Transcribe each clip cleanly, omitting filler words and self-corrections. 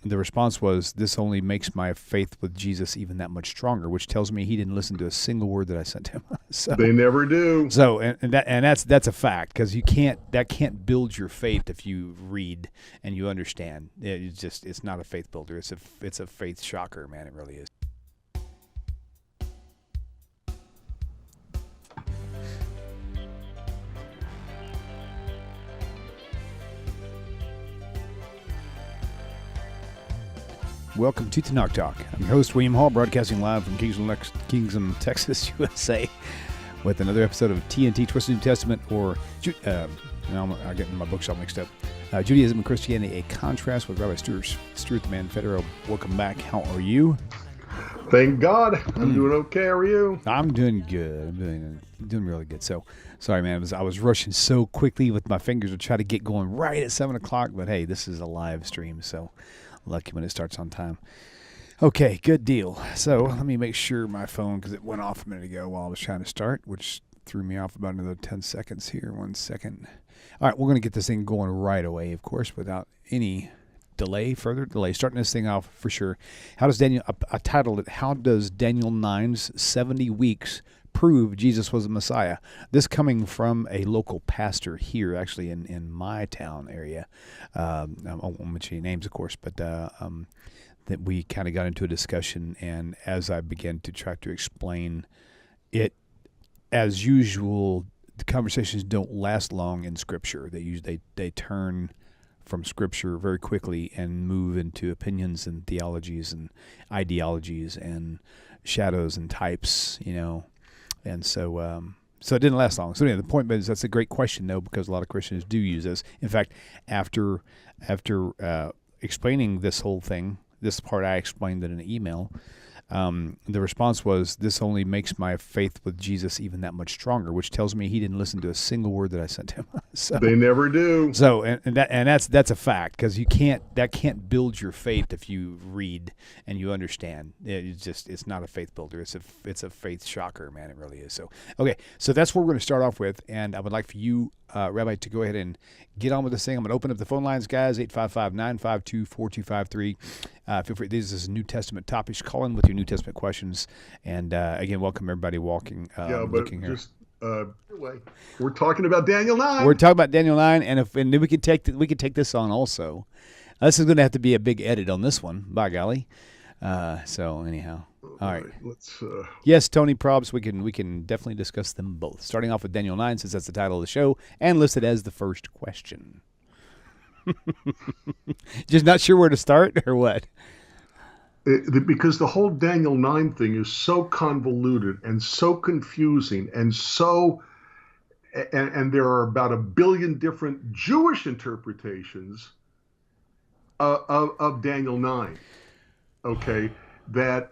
the response was, "This only makes my faith with Jesus even that much stronger," which tells me he didn't listen to a single word that I sent him. So they never do. So that's a fact, because that can't build your faith if you read and you understand. It's not a faith builder. It's a faith shocker, man. It really is. Welcome to TaNaCh Talk. I'm your host, William Hall, broadcasting live from Kingsland, Texas, USA, with another episode of TNT, Twisted New Testament, or I'm getting my books all mixed up. Judaism and Christianity, a contrast, with Rabbi Stuart the Man Federow. Welcome back. How are you? Thank God. I'm doing okay. How are you? I'm doing good. I'm doing really good. So, sorry, man. I was rushing so quickly with my fingers to try to get going right at 7 o'clock. But, hey, this is a live stream, so lucky when it starts on time. Okay, good deal. So let me make sure my phone, because it went off a minute ago while I was trying to start, which threw me off about another 10 seconds here. 1 second. All right, we're going to get this thing going right away, of course, without any further delay. Starting this thing off for sure. I titled it, How Does Daniel 9's 70 Weeks Prove Jesus Was the Messiah? This coming from a local pastor here, actually in my town area. I won't mention any names, of course, but that we kind of got into a discussion, and as I began to try to explain it, as usual, the conversations don't last long in Scripture. They turn from Scripture very quickly and move into opinions and theologies and ideologies and shadows and types, And so it didn't last long. So anyway, the point is, that's a great question, though, because a lot of Christians do use this. In fact, after explaining this whole thing, this part I explained in an email, the response was, "This only makes my faith with Jesus even that much stronger," which tells me he didn't listen to a single word that I sent him. So they never do. So that's a fact, because that can't build your faith if you read and you understand. It's not a faith builder. It's a faith shocker, man. It really is. So okay, so that's what we're going to start off with, and I would like for you, Rabbi, to go ahead and get on with this thing. I'm going to open up the phone lines, guys. 855-952-4253. Feel free. This is a New Testament topic. Call in with your New Testament questions, and again, welcome everybody looking here. Anyway, we're talking about Daniel 9. We're talking about Daniel 9, and we could take this on also. This is going to have to be a big edit on this one, by golly. So anyhow, all right. Yes, Tony Probst. We can definitely discuss them both. Starting off with Daniel 9, since that's the title of the show, and listed as the first question. Just not sure where to start or what? Because the whole Daniel 9 thing is so convoluted and so confusing and there are about 1 billion different Jewish interpretations of Daniel 9. Okay, that,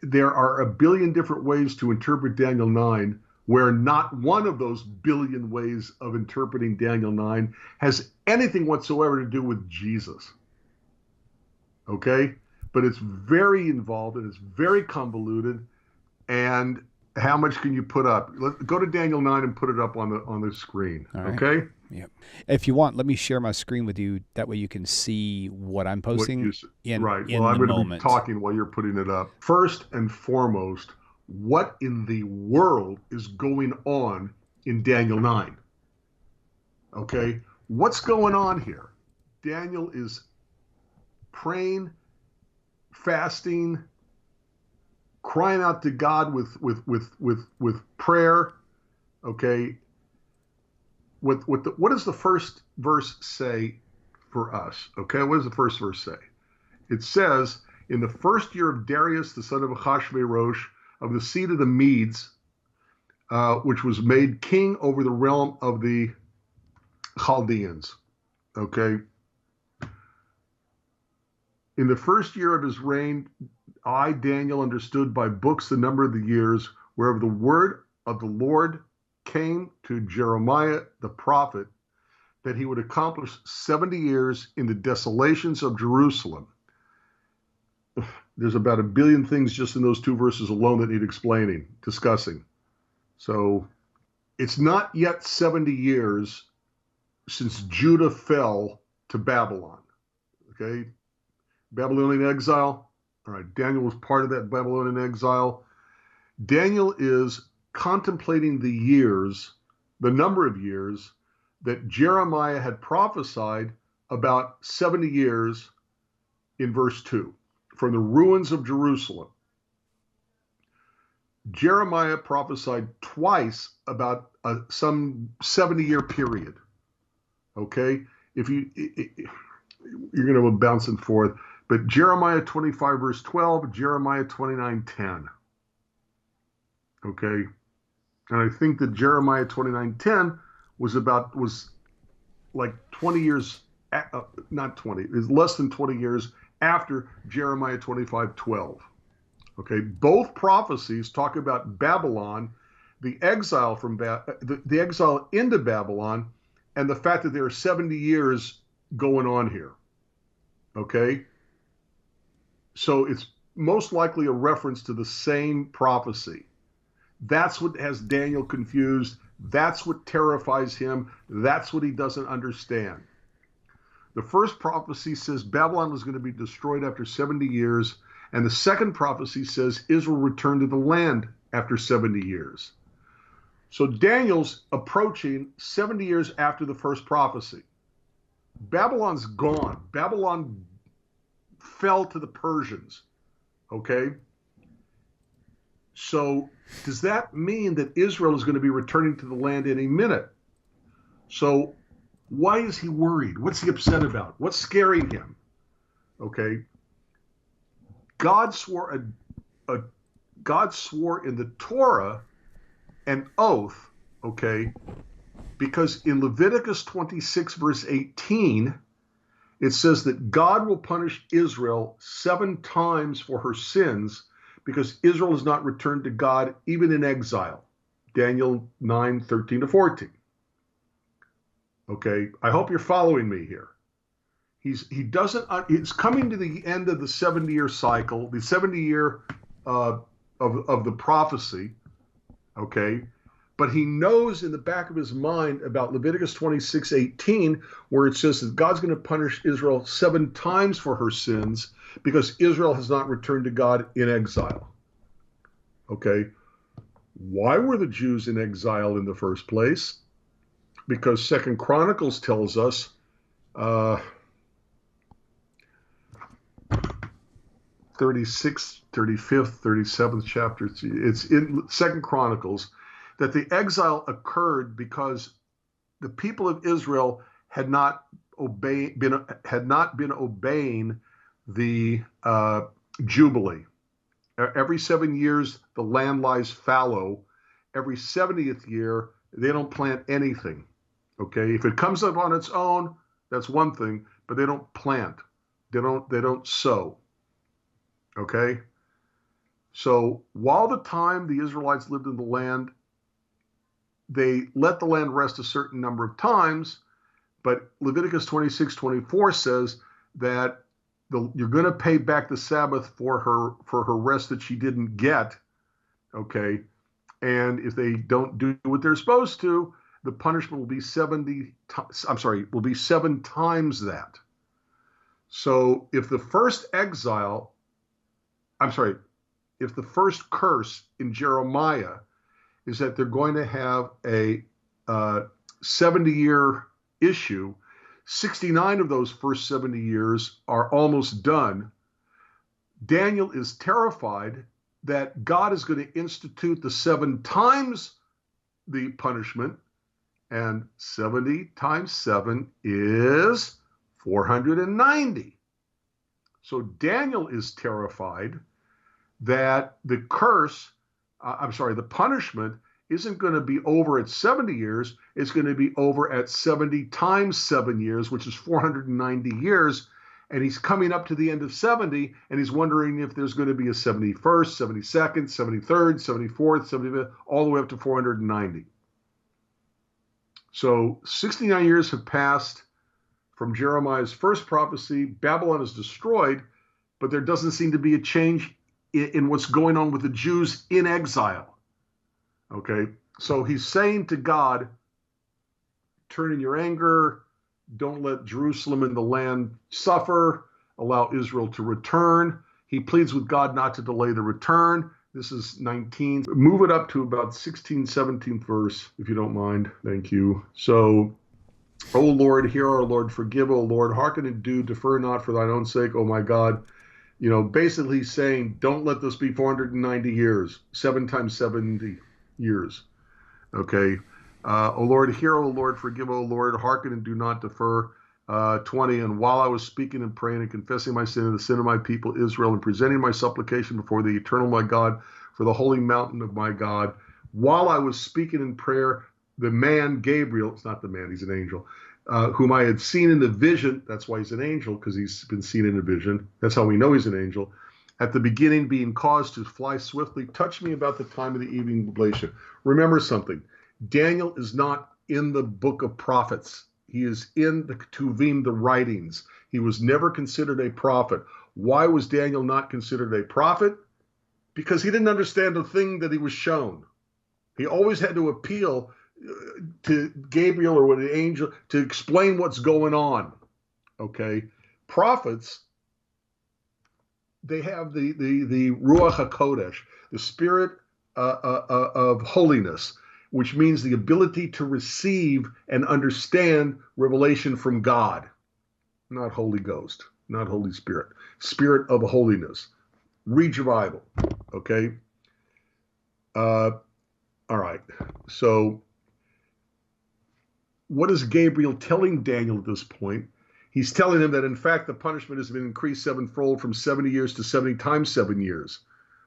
there are 1 billion different ways to interpret Daniel 9, where not one of those billion ways of interpreting Daniel 9 has anything whatsoever to do with Jesus. Okay, but it's very involved and it's very convoluted. And how much can you put up? Go to Daniel 9 and put it up on the screen. Right. Okay. Yep. If you want, let me share my screen with you. That way you can see what I'm posting. Right. Well, I'm going to be talking while you're putting it up. First and foremost, what in the world is going on in Daniel 9? Okay, what's going on here? Daniel is praying, fasting, crying out to God with prayer. Okay, what does the first verse say for us? Okay, what does the first verse say? It says, "In the first year of Darius, the son of Ahasuerus, of the seed of the Medes, which was made king over the realm of the Chaldeans." Okay. "In the first year of his reign, I, Daniel, understood by books the number of the years, whereof the word of the Lord came to Jeremiah the prophet, that he would accomplish 70 years in the desolations of Jerusalem." There's about 1 billion things just in those two verses alone that need discussing. So it's not yet 70 years since Judah fell to Babylon. Okay, Babylonian exile. All right, Daniel was part of that Babylonian exile. Daniel is contemplating the number of years that Jeremiah had prophesied about 70 years in verse 2, from the ruins of Jerusalem. Jeremiah prophesied twice about some 70-year period. Okay, you're going to go bouncing forth, but Jeremiah 25 verse 12, Jeremiah 29:10. Okay, and I think that Jeremiah 29:10 was like 20 years, not 20, is less than 20 years after Jeremiah 25:12. Okay, both prophecies talk about Babylon, the exile from the exile into Babylon, and the fact that there are 70 years going on here. Okay, so it's most likely a reference to the same prophecy. That's what has Daniel confused. That's what terrifies him. That's what he doesn't understand. The first prophecy says Babylon was going to be destroyed after 70 years. And the second prophecy says Israel returned to the land after 70 years. So Daniel's approaching 70 years after the first prophecy. Babylon's gone. Babylon fell to the Persians. Okay? So does that mean that Israel is going to be returning to the land any minute? So why is he worried? What's he upset about? What's scaring him? Okay? God swore in the Torah an oath, okay, because in Leviticus 26 verse 18, it says that God will punish Israel 7 times for her sins because Israel has not returned to God even in exile. Daniel 9:13-14. Okay, I hope you're following me here. It's coming to the end of the 70-year cycle, the 70-year of the prophecy, okay? But he knows in the back of his mind about Leviticus 26:18, where it says that God's going to punish Israel 7 times for her sins because Israel has not returned to God in exile. Okay? Why were the Jews in exile in the first place? Because 2 Chronicles tells us 36th, 35th, 37th chapter. It's in 2 Chronicles that the exile occurred because the people of Israel had not been obeying the Jubilee. Every 7 years, the land lies fallow. Every 70th year, they don't plant anything. Okay, if it comes up on its own, that's one thing, but they don't plant. They don't sow. Okay? So while the time the Israelites lived in the land, they let the land rest a certain number of times, but Leviticus 26:24 says that you're going to pay back the Sabbath for her rest that she didn't get. Okay? And if they don't do what they're supposed to, the punishment will be 7 times that. So if the first curse in Jeremiah is that they're going to have a 70-year issue, 69 of those first 70 years are almost done. Daniel is terrified that God is going to institute the 7 times the punishment, and 70 times 7 is 490. So Daniel is terrified that the punishment isn't going to be over at 70 years. It's going to be over at 70 times 7 years, which is 490 years. And he's coming up to the end of 70, and he's wondering if there's going to be a 71st, 72nd, 73rd, 74th, 75th, all the way up to 490. So 69 years have passed from Jeremiah's first prophecy. Babylon is destroyed, but there doesn't seem to be a change in what's going on with the Jews in exile. Okay, so he's saying to God, turn in your anger, don't let Jerusalem and the land suffer, allow Israel to return. He pleads with God not to delay the return. This is 19. Move it up to about 16, 17th verse, if you don't mind. Thank you. So, O Lord, hear our Lord, forgive, O Lord, hearken and do, defer not for thine own sake, O my God. You know, basically saying, don't let this be 490 years, 7 times 70 years. Okay. O Lord, hear, O Lord, forgive, O Lord, hearken and do not defer. 20, and while I was speaking and praying and confessing my sin and the sin of my people Israel and presenting my supplication before the eternal my God for the holy mountain of my God, while I was speaking in prayer, the man Gabriel, it's not the man, he's an angel, whom I had seen in the vision, that's why he's an angel, because he's been seen in a vision, that's how we know he's an angel, at the beginning being caused to fly swiftly, touched me about the time of the evening oblation. Remember something, Daniel is not in the book of prophets. He is in the Ketuvim, the writings. He was never considered a prophet. Why was Daniel not considered a prophet? Because he didn't understand the thing that he was shown. He always had to appeal to Gabriel or an angel to explain what's going on. Okay? Prophets, they have the Ruach HaKodesh, the spirit of holiness, which means the ability to receive and understand revelation from God, not Holy Ghost, not Holy Spirit, spirit of holiness. Read your Bible, okay? All right, so what is Gabriel telling Daniel at this point? He's telling him that, in fact, the punishment has been increased sevenfold from 70 years to 70 times 7 years.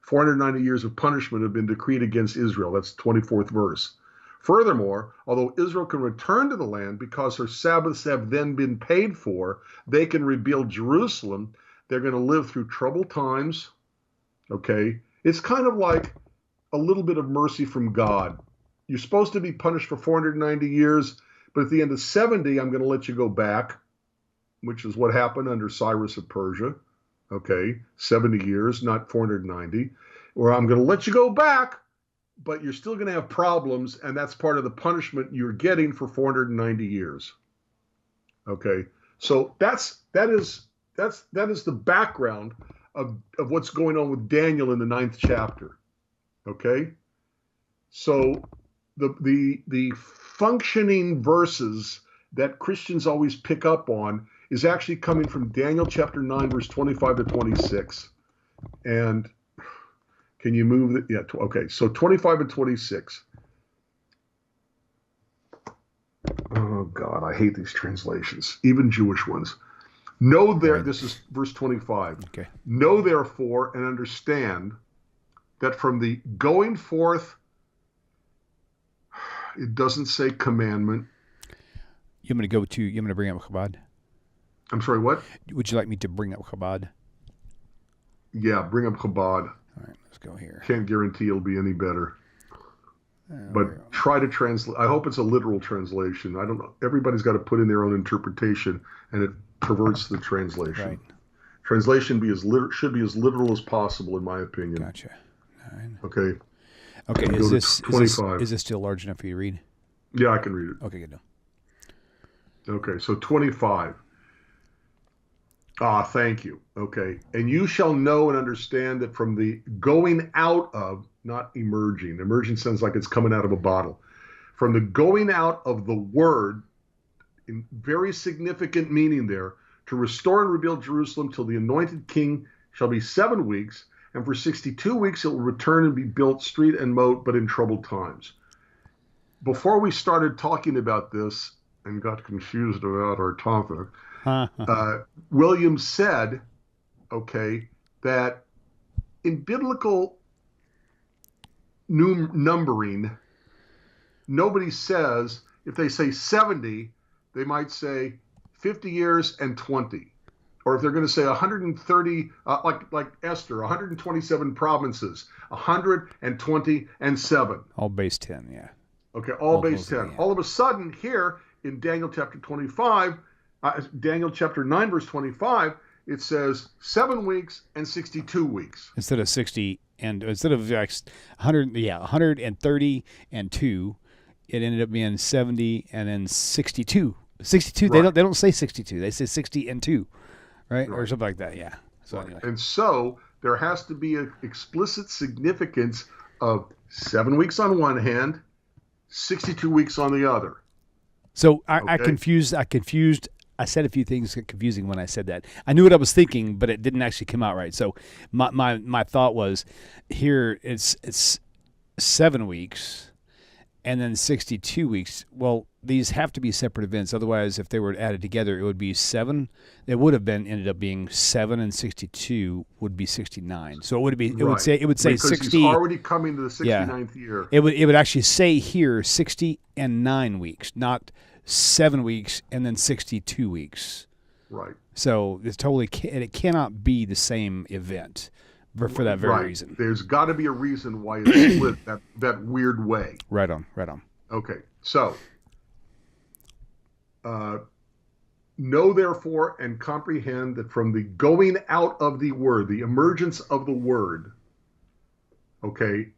490 years of punishment have been decreed against Israel. That's 24th verse. Furthermore, although Israel can return to the land because her Sabbaths have then been paid for, they can rebuild Jerusalem. They're going to live through troubled times. Okay? It's kind of like a little bit of mercy from God. You're supposed to be punished for 490 years, but at the end of 70, I'm going to let you go back, which is what happened under Cyrus of Persia. Okay? 70 years, not 490. Or I'm going to let you go back, but you're still going to have problems, and that's part of the punishment you're getting for 490 years. Okay, so that is the background of what's going on with Daniel in the 9th chapter. Okay, so the functioning verses that Christians always pick up on is actually coming from Daniel chapter 9, verse 25 to 26, and can you move it? Yeah, okay. So 25 and 26. Oh, God, I hate these translations, even Jewish ones. This is verse 25. Okay. Know therefore and understand that from the going forth, it doesn't say commandment. You want me to bring up Chabad? I'm sorry, what? Would you like me to bring up Chabad? Yeah, bring up Chabad. All right, let's go here. Can't guarantee it'll be any better. But try to translate. I hope it's a literal translation. I don't know. Everybody's got to put in their own interpretation, and it perverts the translation. Right. Translation should be as literal as possible, in my opinion. Gotcha. All right. Okay. Okay. Is this still large enough for you to read? Yeah, I can read it. Okay, good. Okay, so 25. Thank you. Okay. And you shall know and understand that from the going out of, not emerging. Emerging sounds like it's coming out of a bottle. From the going out of the word, in very significant meaning there, to restore and rebuild Jerusalem till the anointed king shall be 7 weeks, and for 62 weeks it will return and be built street and moat, but in troubled times. Before we started talking about this and got confused about our topic, William said, okay, that in biblical numbering, nobody says, if they say 70, they might say 50 years and 20. Or if they're going to say 130, like Esther, 127 provinces, 120 and 7. All base 10, yeah. Okay, all base 10. Yeah. All of a sudden here in Daniel chapter 25, Daniel chapter 9, verse 25, it says 7 weeks and 62 weeks. Instead of 60 and instead of 130 and 2, it ended up being 70 and then 62 62. Right. They don't say 62. They say 60 and 2, right? Or Right. something like that. Yeah. So Right. anyway. And so there has to be an explicit significance of 7 weeks on one hand, 62 weeks on the other. So I Okay? confused. I said a few things confusing when I said that. I knew what I was thinking, but it didn't actually come out right. So my thought was, here it's 7 weeks, and then 62 weeks. Well, these have to be separate events. Otherwise, if they were added together, it would be 7. It would have ended up being 7 and 62 would be 69. So it would be. Right. It would say because 60. he's already coming to the 69th Yeah. year. It would actually say here 60 and 9 weeks, not 7 weeks and then 62 weeks. Right. So it's totally it cannot be the same event for that very reason. There's got to be a reason why it's split that weird way. Right on. Okay. So, know therefore and comprehend that from the going out of the word, the emergence of the word, okay,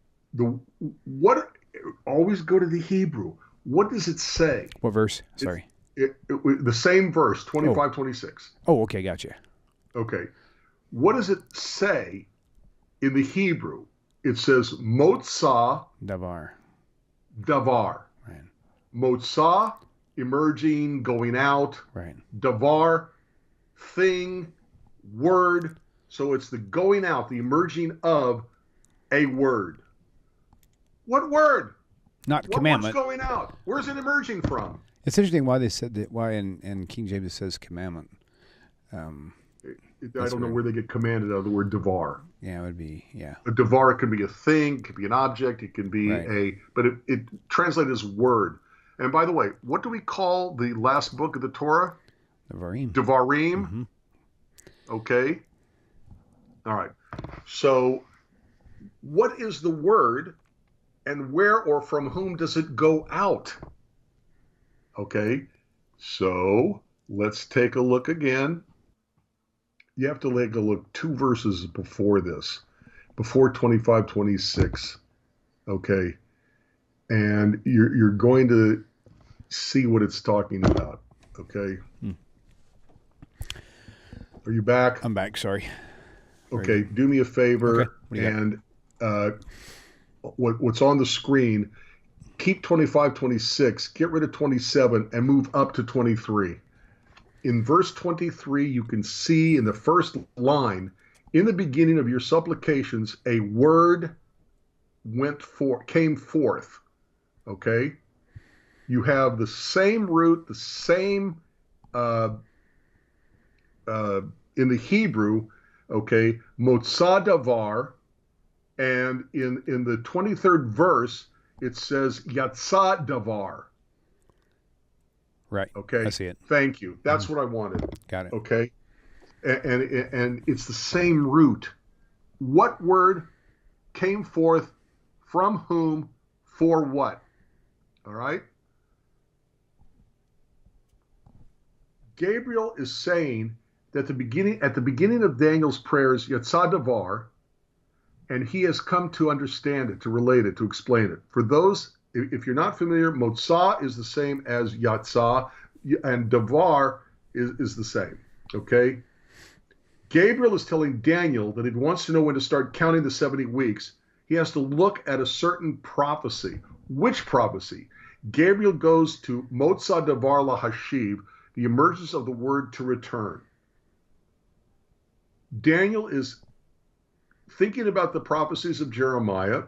always go to the Hebrew. What does it say? What verse? Sorry. The same verse, 25, 26. Oh, okay, gotcha. Okay. What does it say in the Hebrew? It says Motzah Davar. Right. Motzah, emerging, going out. Right. Davar, thing, word. So it's the going out, the emerging of a word. What word? Not commandment. What's going out? Where's it emerging from? It's interesting why they said that. Why in King James it says commandment. I don't know where they get commanded out of the word davar. Yeah, it would be, yeah. A davar can be a thing, it can be an object, it can be but it translated as word. And by the way, what do we call the last book of the Torah? Devarim. Mm-hmm. Okay. All right. So what is the word and where or from whom does it go out? Okay. So let's take a look again. You have to take a look 2 verses before this, before 25, 26. Okay. And you're going to see what it's talking about. Okay. Are you back? I'm back. Sorry. Okay. Do me a favor. Okay. And what's on the screen, keep 25, 26, get rid of 27, and move up to 23. In verse 23, you can see in the first line, in the beginning of your supplications, a word came forth. Okay? You have the same root, the same in the Hebrew, okay, motzah davar, and in the 23rd verse, it says yatzah davar. Right. Okay. I see it. Thank you. That's what I wanted. Got it. Okay. And it's the same root. What word came forth from whom for what? All right. Gabriel is saying that at the beginning of Daniel's prayers, Yatzah Davar, and he has come to understand it, to relate it, to explain it. For those, if you're not familiar, Motzah is the same as Yatzah, and Davar is the same. Okay? Gabriel is telling Daniel that if he wants to know when to start counting the 70 weeks, he has to look at a certain prophecy. Which prophecy? Gabriel goes to Motzah Davar LaHashiv, the emergence of the word to return. Daniel is thinking about the prophecies of Jeremiah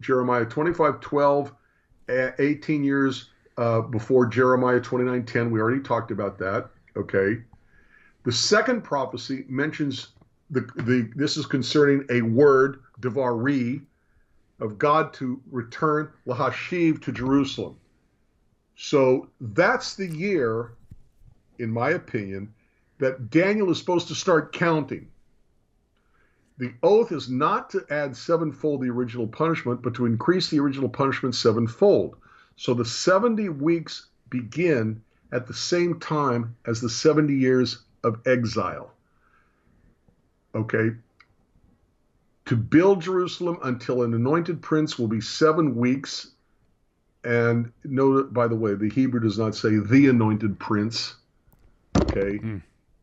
25:12, 18 years before Jeremiah 29:10. We already talked about that. Okay. The second prophecy mentions this is concerning a word, Devari, of God to return Lahashiv to Jerusalem. So that's the year, in my opinion, that Daniel is supposed to start counting. The oath is not to add sevenfold the original punishment, but to increase the original punishment sevenfold. So the 70 weeks begin at the same time as the 70 years of exile. Okay. To build Jerusalem until an anointed prince will be 7 weeks, And note, by the way, the Hebrew does not say the anointed prince. Okay.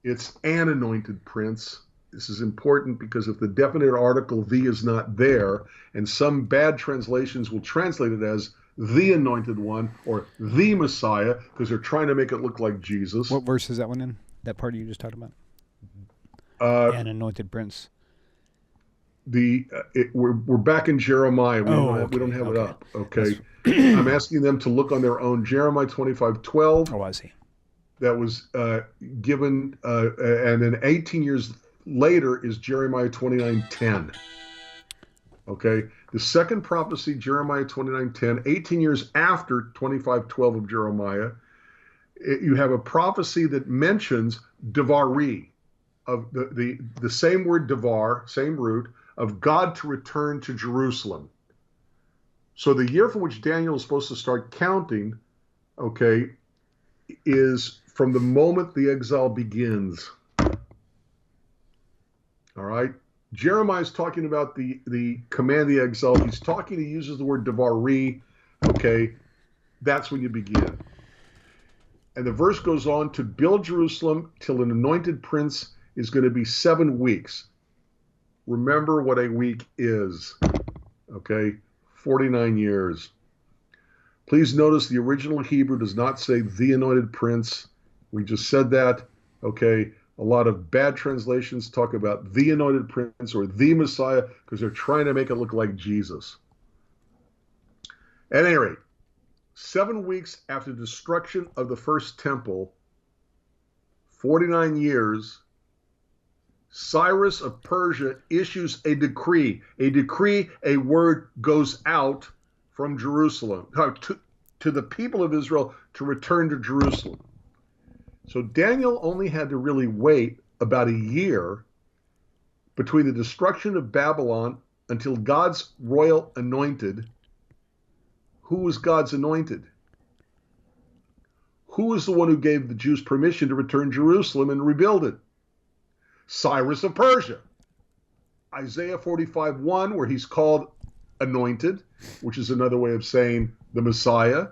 It's an anointed prince. This is important because if the definite article the is not there, and some bad translations will translate it as the anointed one or the Messiah because they're trying to make it look like Jesus. What verse is that one in? That part you just talked about? An anointed prince. We're back in Jeremiah. We don't have it up. Okay. I'm asking them to look on their own. Jeremiah 25:12. Oh, I see. That was given, and then 18 years later is Jeremiah 29:10. Okay. The second prophecy, Jeremiah 29:10, 18 years after 25:12 of Jeremiah, you have a prophecy that mentions Devari, of the same word Devar, same root, of God to return to Jerusalem. So the year from which Daniel is supposed to start counting, okay, is from the moment the exile begins. All right? Jeremiah is talking about the command of the exile. He uses the word Devari, okay? That's when you begin. And the verse goes on to build Jerusalem till an anointed prince is going to be 7 weeks. Remember what a week is, okay? 49 years. Please notice the original Hebrew does not say the anointed prince. We just said that, okay? A lot of bad translations talk about the anointed prince or the Messiah because they're trying to make it look like Jesus. At any rate, 7 weeks after the destruction of the first temple, 49 years, Cyrus of Persia issues a decree. A decree, a word goes out from Jerusalem to the people of Israel to return to Jerusalem. So Daniel only had to really wait about a year between the destruction of Babylon until God's royal anointed. Who was God's anointed? Who was the one who gave the Jews permission to return Jerusalem and rebuild it? Cyrus of Persia. Isaiah 45:1, where he's called anointed, which is another way of saying the Messiah.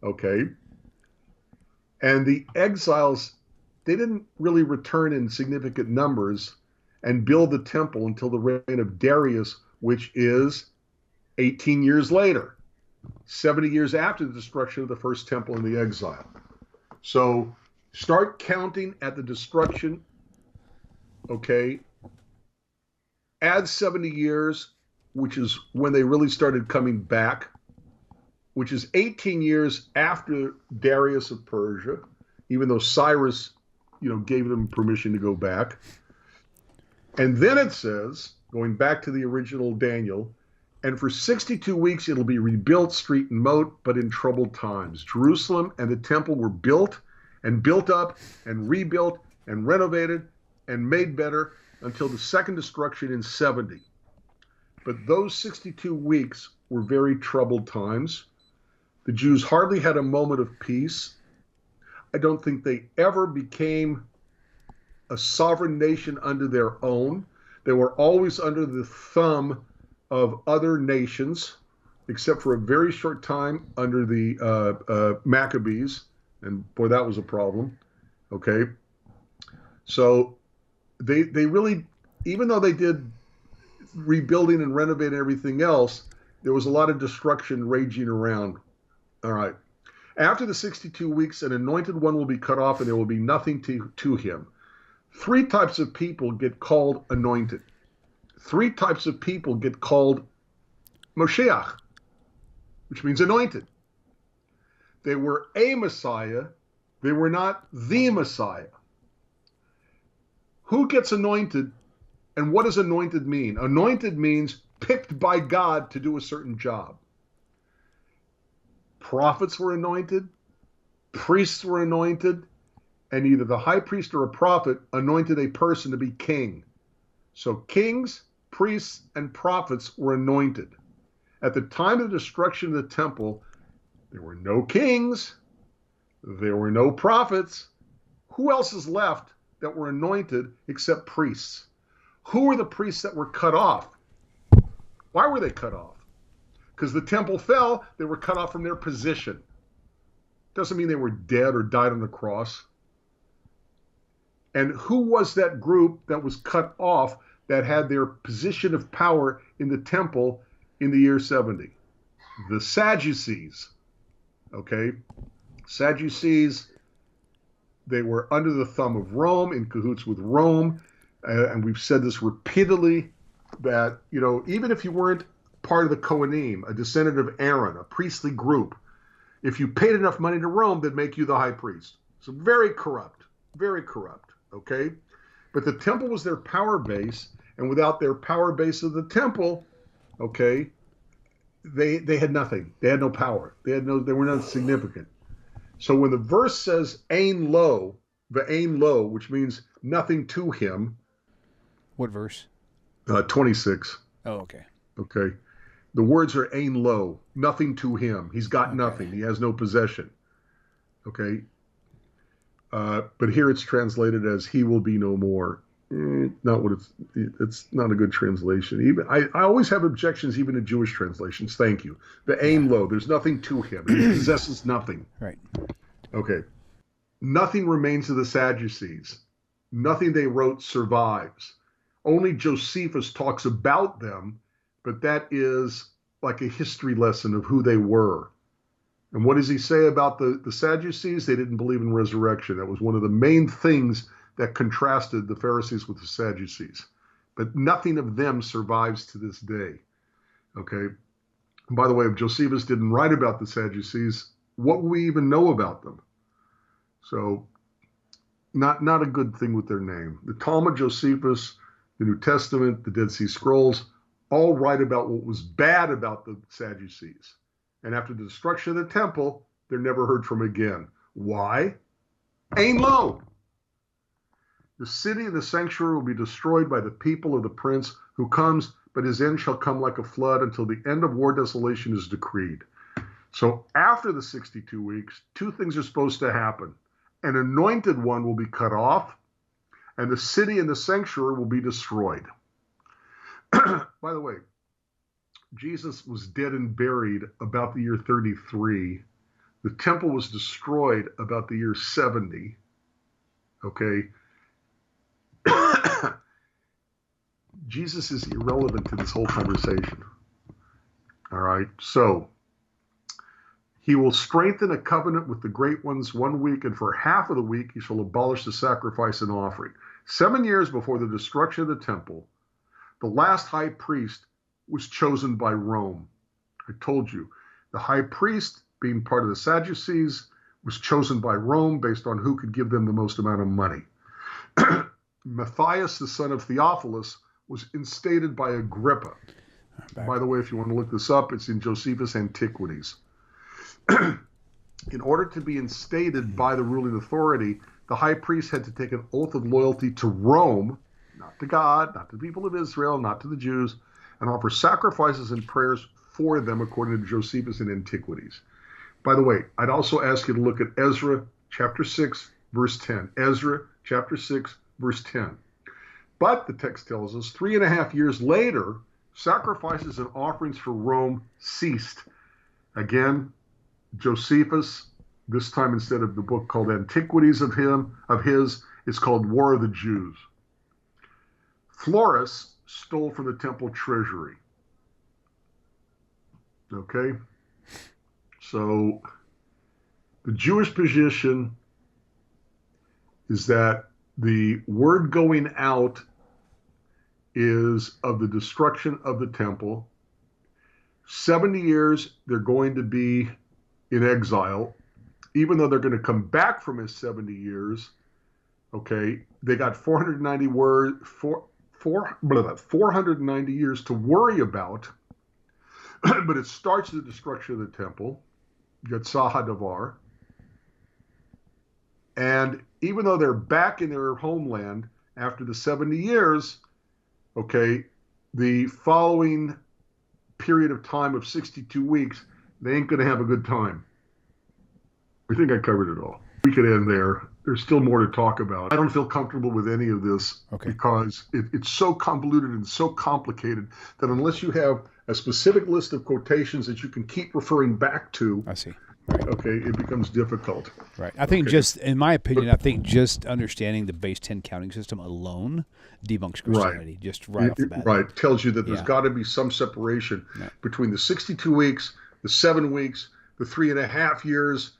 Okay. And the exiles, they didn't really return in significant numbers and build the temple until the reign of Darius, which is 18 years later, 70 years after the destruction of the first temple in the exile. So start counting at the destruction, okay? Add 70 years, which is when they really started coming back, which is 18 years after Darius of Persia, even though Cyrus, gave them permission to go back. And then it says, going back to the original Daniel, and for 62 weeks it'll be rebuilt street and moat, but in troubled times. Jerusalem and the temple were built and built up and rebuilt and renovated and made better until the second destruction in 70. But those 62 weeks were very troubled times. The Jews hardly had a moment of peace. I don't think they ever became a sovereign nation under their own. They were always under the thumb of other nations, except for a very short time under the Maccabees. And boy, that was a problem. Okay. So they really, even though they did rebuilding and renovating everything else, there was a lot of destruction raging around. All right. After the 62 weeks, an anointed one will be cut off and there will be nothing to him. 3 types of people get called anointed. 3 types of people get called Moshiach, which means anointed. They were a Messiah. They were not the Messiah. Who gets anointed and what does anointed mean? Anointed means picked by God to do a certain job. Prophets were anointed, priests were anointed, and either the high priest or a prophet anointed a person to be king. So kings, priests, and prophets were anointed. At the time of the destruction of the temple, there were no kings, there were no prophets. Who else is left that were anointed except priests? Who were the priests that were cut off? Why were they cut off? Because the temple fell, they were cut off from their position. Doesn't mean they were dead or died on the cross. And who was that group that was cut off that had their position of power in the temple in the year 70? The Sadducees. Okay? Sadducees, they were under the thumb of Rome, in cahoots with Rome. And we've said this repeatedly, that, even if you weren't part of the Kohanim, a descendant of Aaron, a priestly group, if you paid enough money to Rome, they'd make you the high priest. So very corrupt, okay? But the temple was their power base, and without their power base of the temple, okay, they had nothing. They had no power. They were not significant. So when the verse says "ein lo," which means nothing to him. What verse? 26. Oh, okay. Okay. The words are "ein lo," nothing to him. He's got nothing. He has no possession. Okay. But here it's translated as "he will be no more." Not what it's not a good translation. Even I always have objections even to Jewish translations. Thank you. The "ein lo," there's nothing to him. He possesses nothing. Right. Okay. Nothing remains of the Sadducees. Nothing they wrote survives. Only Josephus talks about them, but that is like a history lesson of who they were. And what does he say about the Sadducees? They didn't believe in resurrection. That was one of the main things that contrasted the Pharisees with the Sadducees. But nothing of them survives to this day. Okay. And by the way, if Josephus didn't write about the Sadducees, what would we even know about them? So not a good thing with their name. The Talmud, Josephus, the New Testament, the Dead Sea Scrolls, all write about what was bad about the Sadducees. And after the destruction of the temple, they're never heard from again. Why? Ein lo. The city and the sanctuary will be destroyed by the people of the prince who comes, but his end shall come like a flood until the end of war desolation is decreed. So after the 62 weeks, two things are supposed to happen. An anointed one will be cut off, and the city and the sanctuary will be destroyed. By the way, Jesus was dead and buried about the year 33. The temple was destroyed about the year 70. Okay. Jesus is irrelevant to this whole conversation. All right. So he will strengthen a covenant with the great ones 1 week, and for half of the week he shall abolish the sacrifice and offering. 7 years before the destruction of the temple, the last high priest was chosen by Rome. I told you, the high priest, being part of the Sadducees, was chosen by Rome based on who could give them the most amount of money. Matthias, the son of Theophilus, was instated by Agrippa. By the way, if you want to look this up, it's in Josephus' Antiquities. In order to be instated by the ruling authority, the high priest had to take an oath of loyalty to Rome, not to God, not to the people of Israel, not to the Jews, and offer sacrifices and prayers for them according to Josephus in Antiquities. By the way, I'd also ask you to look at Ezra chapter 6, verse 10. Ezra chapter 6, verse 10. But the text tells us 3.5 years later, sacrifices and offerings for Rome ceased. Again, Josephus, this time instead of the book called Antiquities of his, it's called War of the Jews. Florus stole from the temple treasury. Okay? So the Jewish position is that the word going out is of the destruction of the temple. 70 years they're going to be in exile, even though they're going to come back from his 70 years. Okay, they got 490 years to worry about, but it starts with the destruction of the temple, Yetzah Hadavar. And even though they're back in their homeland after the 70 years, okay, the following period of time of 62 weeks, they ain't going to have a good time. I think I covered it all. We could end there. there's still more to talk about. I don't feel comfortable with any of this because it's so convoluted and so complicated that unless you have a specific list of quotations that you can keep referring back to, I see. Right. Okay, it becomes difficult. Right. I think in my opinion, I think just understanding the base 10 counting system alone debunks Christianity just right off the bat. Right. Tells you that there's got to be some separation between the 62 weeks, the 7 weeks, the 3.5 years.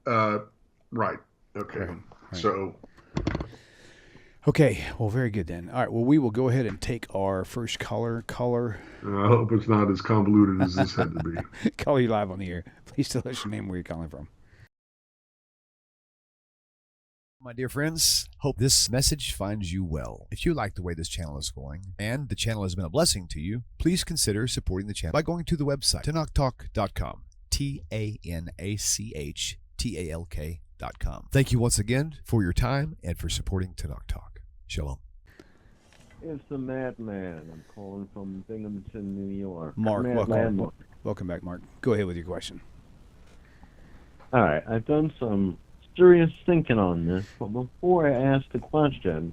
Right. Okay. Right. So. Okay. Well, very good then. All right. Well, we will go ahead and take our first caller. I hope it's not as convoluted as this had to be. Call you live on the air. Please tell us your name, where you're calling from. My dear friends, hope this message finds you well. If you like the way this channel is going, and the channel has been a blessing to you, please consider supporting the channel by going to the website, TaNaChTalk.com, TaNaChTalk.com. Thank you once again for your time and for supporting TaNaCh Talk. Shalom. It's the Madman. I'm calling from Binghamton, New York. Mark, welcome back, Mark. Go ahead with your question. All right, I've done some serious thinking on this, but before I ask the question,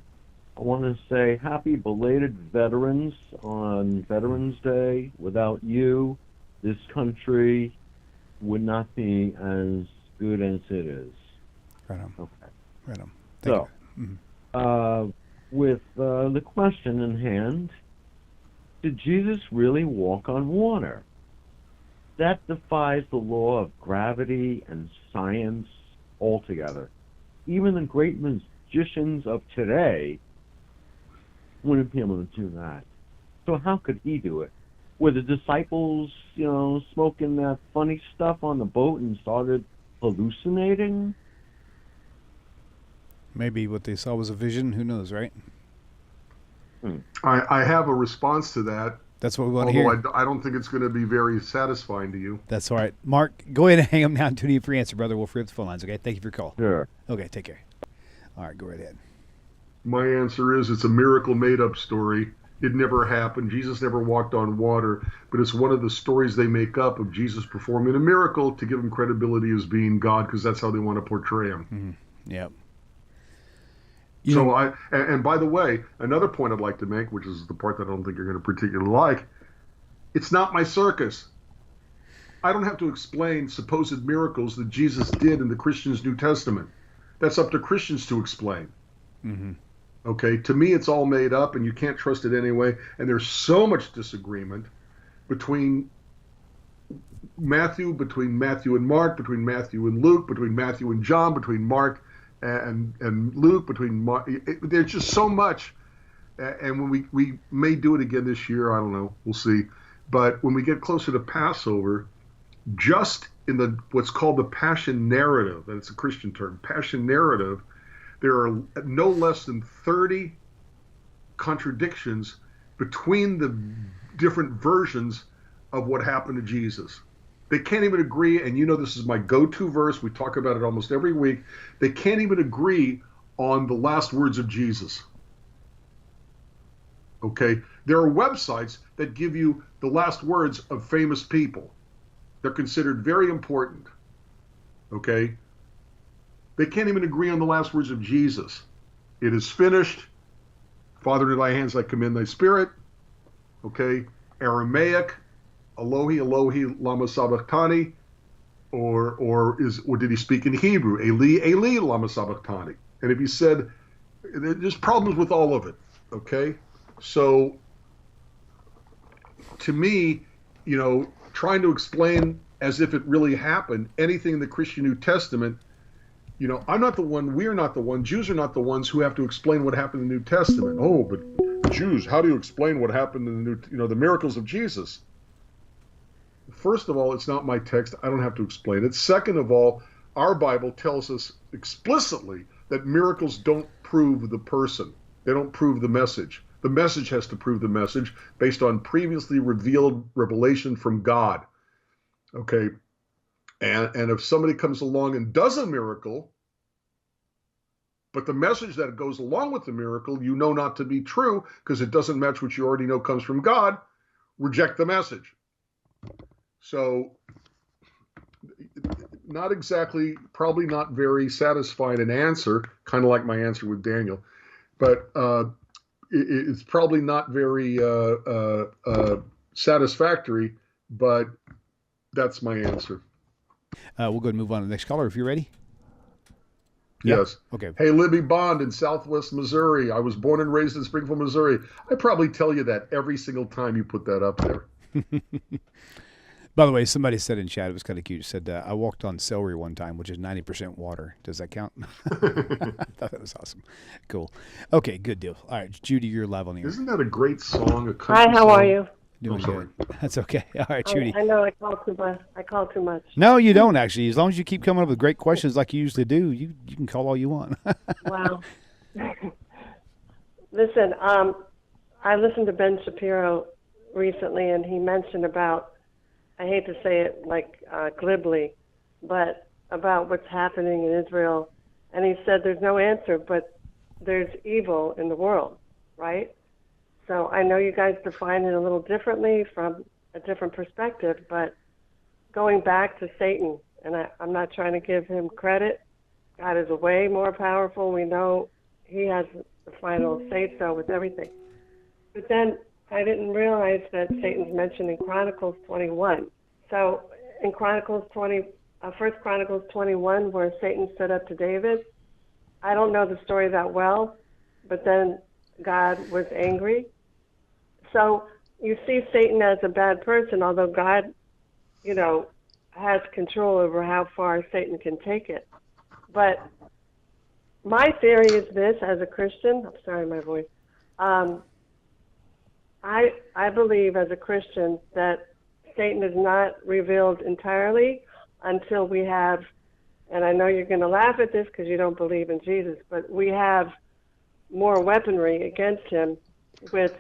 I want to say happy belated veterans on Veterans Day. Without you, this country would not be as good as it is. Right on. Okay. Right on. Thank you. With the question in hand, did Jesus really walk on water? That defies the law of gravity and science altogether. Even the great magicians of today wouldn't be able to do that. So how could he do it? Were the disciples, smoking that funny stuff on the boat and started hallucinating? Maybe what they saw was a vision. Who knows, right? I have a response to that. That's what we want to hear. Although I don't think it's going to be very satisfying to you. That's all right. Mark, go ahead and hang them down to you for your answer, brother. We'll free up the phone lines, okay? Thank you for your call. Sure. Okay, take care. All right, go right ahead. My answer is it's a miracle made-up story. It never happened. Jesus never walked on water, but it's one of the stories they make up of Jesus performing a miracle to give him credibility as being God, because that's how they want to portray him. Mm-hmm. Yep. And by the way, another point I'd like to make, which is the part that I don't think you're going to particularly like, it's not my circus. I don't have to explain supposed miracles that Jesus did in the Christian's New Testament. That's up to Christians to explain. Mm-hmm. Okay, to me it's all made up and you can't trust it anyway, and there's so much disagreement between Matthew and Mark, between Matthew and Luke, between Matthew and John, between Mark and Luke, between Mark. There's just so much, and when we may do it again this year, I don't know, we'll see, but when we get closer to Passover, just in the what's called the Passion narrative, and it's a Christian term, Passion narrative, there are no less than 30 contradictions between the different versions of what happened to Jesus. They can't even agree, and this is my go-to verse. We talk about it almost every week. They can't even agree on the last words of Jesus. Okay? There are websites that give you the last words of famous people. They're considered very important. Okay? They can't even agree on the last words of Jesus. It is finished. Father, into thy hands I commend thy spirit. Okay? Aramaic, Elohi, Elohi, lama sabachthani, or did he speak in Hebrew? Eli, Eli, lama sabachthani. And if he said, there's problems with all of it. Okay? So, to me, trying to explain as if it really happened anything in the Christian New Testament, I'm not the one, we're not the one, Jews are not the ones who have to explain what happened in the New Testament. Oh, but Jews, how do you explain what happened in the New, the miracles of Jesus? First of all, it's not my text. I don't have to explain it. Second of all, our Bible tells us explicitly that miracles don't prove the person. They don't prove the message. The message has to prove the message based on previously revealed revelation from God. Okay? And if somebody comes along and does a miracle, but the message that goes along with the miracle, not to be true because it doesn't match what you already know comes from God, reject the message. So not exactly, probably not very satisfying an answer, kind of like my answer with Daniel, but it's probably not very satisfactory, but that's my answer. We'll go ahead and move on to the next caller if you're ready. Yes. Yeah? Okay. Hey, Libby Bond in Southwest Missouri. I was born and raised in Springfield, Missouri. I probably tell you that every single time you put that up there. By the way, somebody said in chat, it was kind of cute, it said, I walked on celery one time, which is 90% water. Does that count? I thought that was awesome. Cool. Okay, good deal. All right, Judy, you're live on the air. Isn't that a great song? A Hi, how are you? Doing good. That's okay. All right, Judy. I know I call too much. No, you don't, actually. As long as you keep coming up with great questions like you usually do, you can call all you want. Wow. Listen, I listened to Ben Shapiro recently, and he mentioned about, I hate to say it like glibly, but about what's happening in Israel. And he said there's no answer, but there's evil in the world, right? So I know you guys define it a little differently from a different perspective, but going back to Satan, and I'm not trying to give him credit. God is way more powerful. We know he has the final say-so with everything. But then I didn't realize that Satan's mentioned in Chronicles 21. So in First Chronicles 21, where Satan stood up to David, I don't know the story that well, but then God was angry. So you see Satan as a bad person, although God, has control over how far Satan can take it. But my theory is this, as a Christian, I'm sorry, my voice. I believe as a Christian that Satan is not revealed entirely until we have, and I know you're going to laugh at this because you don't believe in Jesus, but we have more weaponry against him with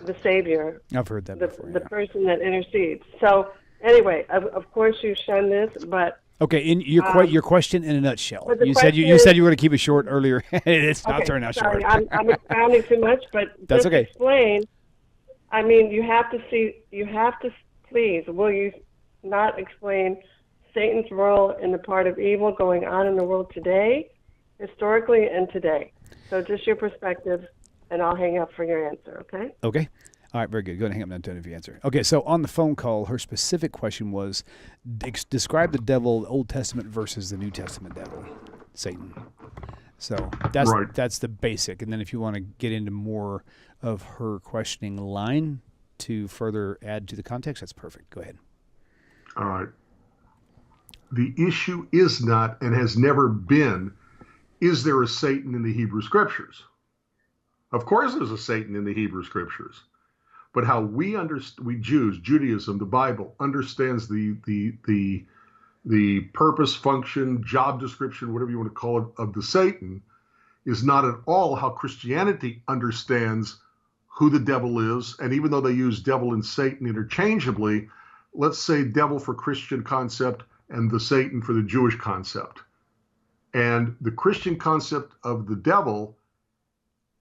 the Savior. I've heard that before. The person that intercedes. So anyway, of course you shun this, but okay. In your question in a nutshell, you said you were going to keep it short earlier. It's not turning out short. I'm expounding too much, but that's just okay. Explain. I mean, you have to please. Will you not explain Satan's role in the part of evil going on in the world today, historically and today? So just your perspective, and I'll hang up for your answer, okay? Okay. All right, very good. Go ahead and hang up now, Tony, if you answer. Okay, so on the phone call, her specific question was, describe the devil, the Old Testament versus the New Testament devil, Satan. So that's the basic. And then if you want to get into more of her questioning line to further add to the context, that's perfect. Go ahead. All right. The issue is not and has never been, is there a Satan in the Hebrew Scriptures? Of course there's a Satan in the Hebrew Scriptures. But how we Jews, Judaism, the Bible, understands the purpose, function, job description, whatever you want to call it, of the Satan is not at all how Christianity understands who the devil is. And even though they use devil and Satan interchangeably, let's say devil for Christian concept and the Satan for the Jewish concept. And the Christian concept of the devil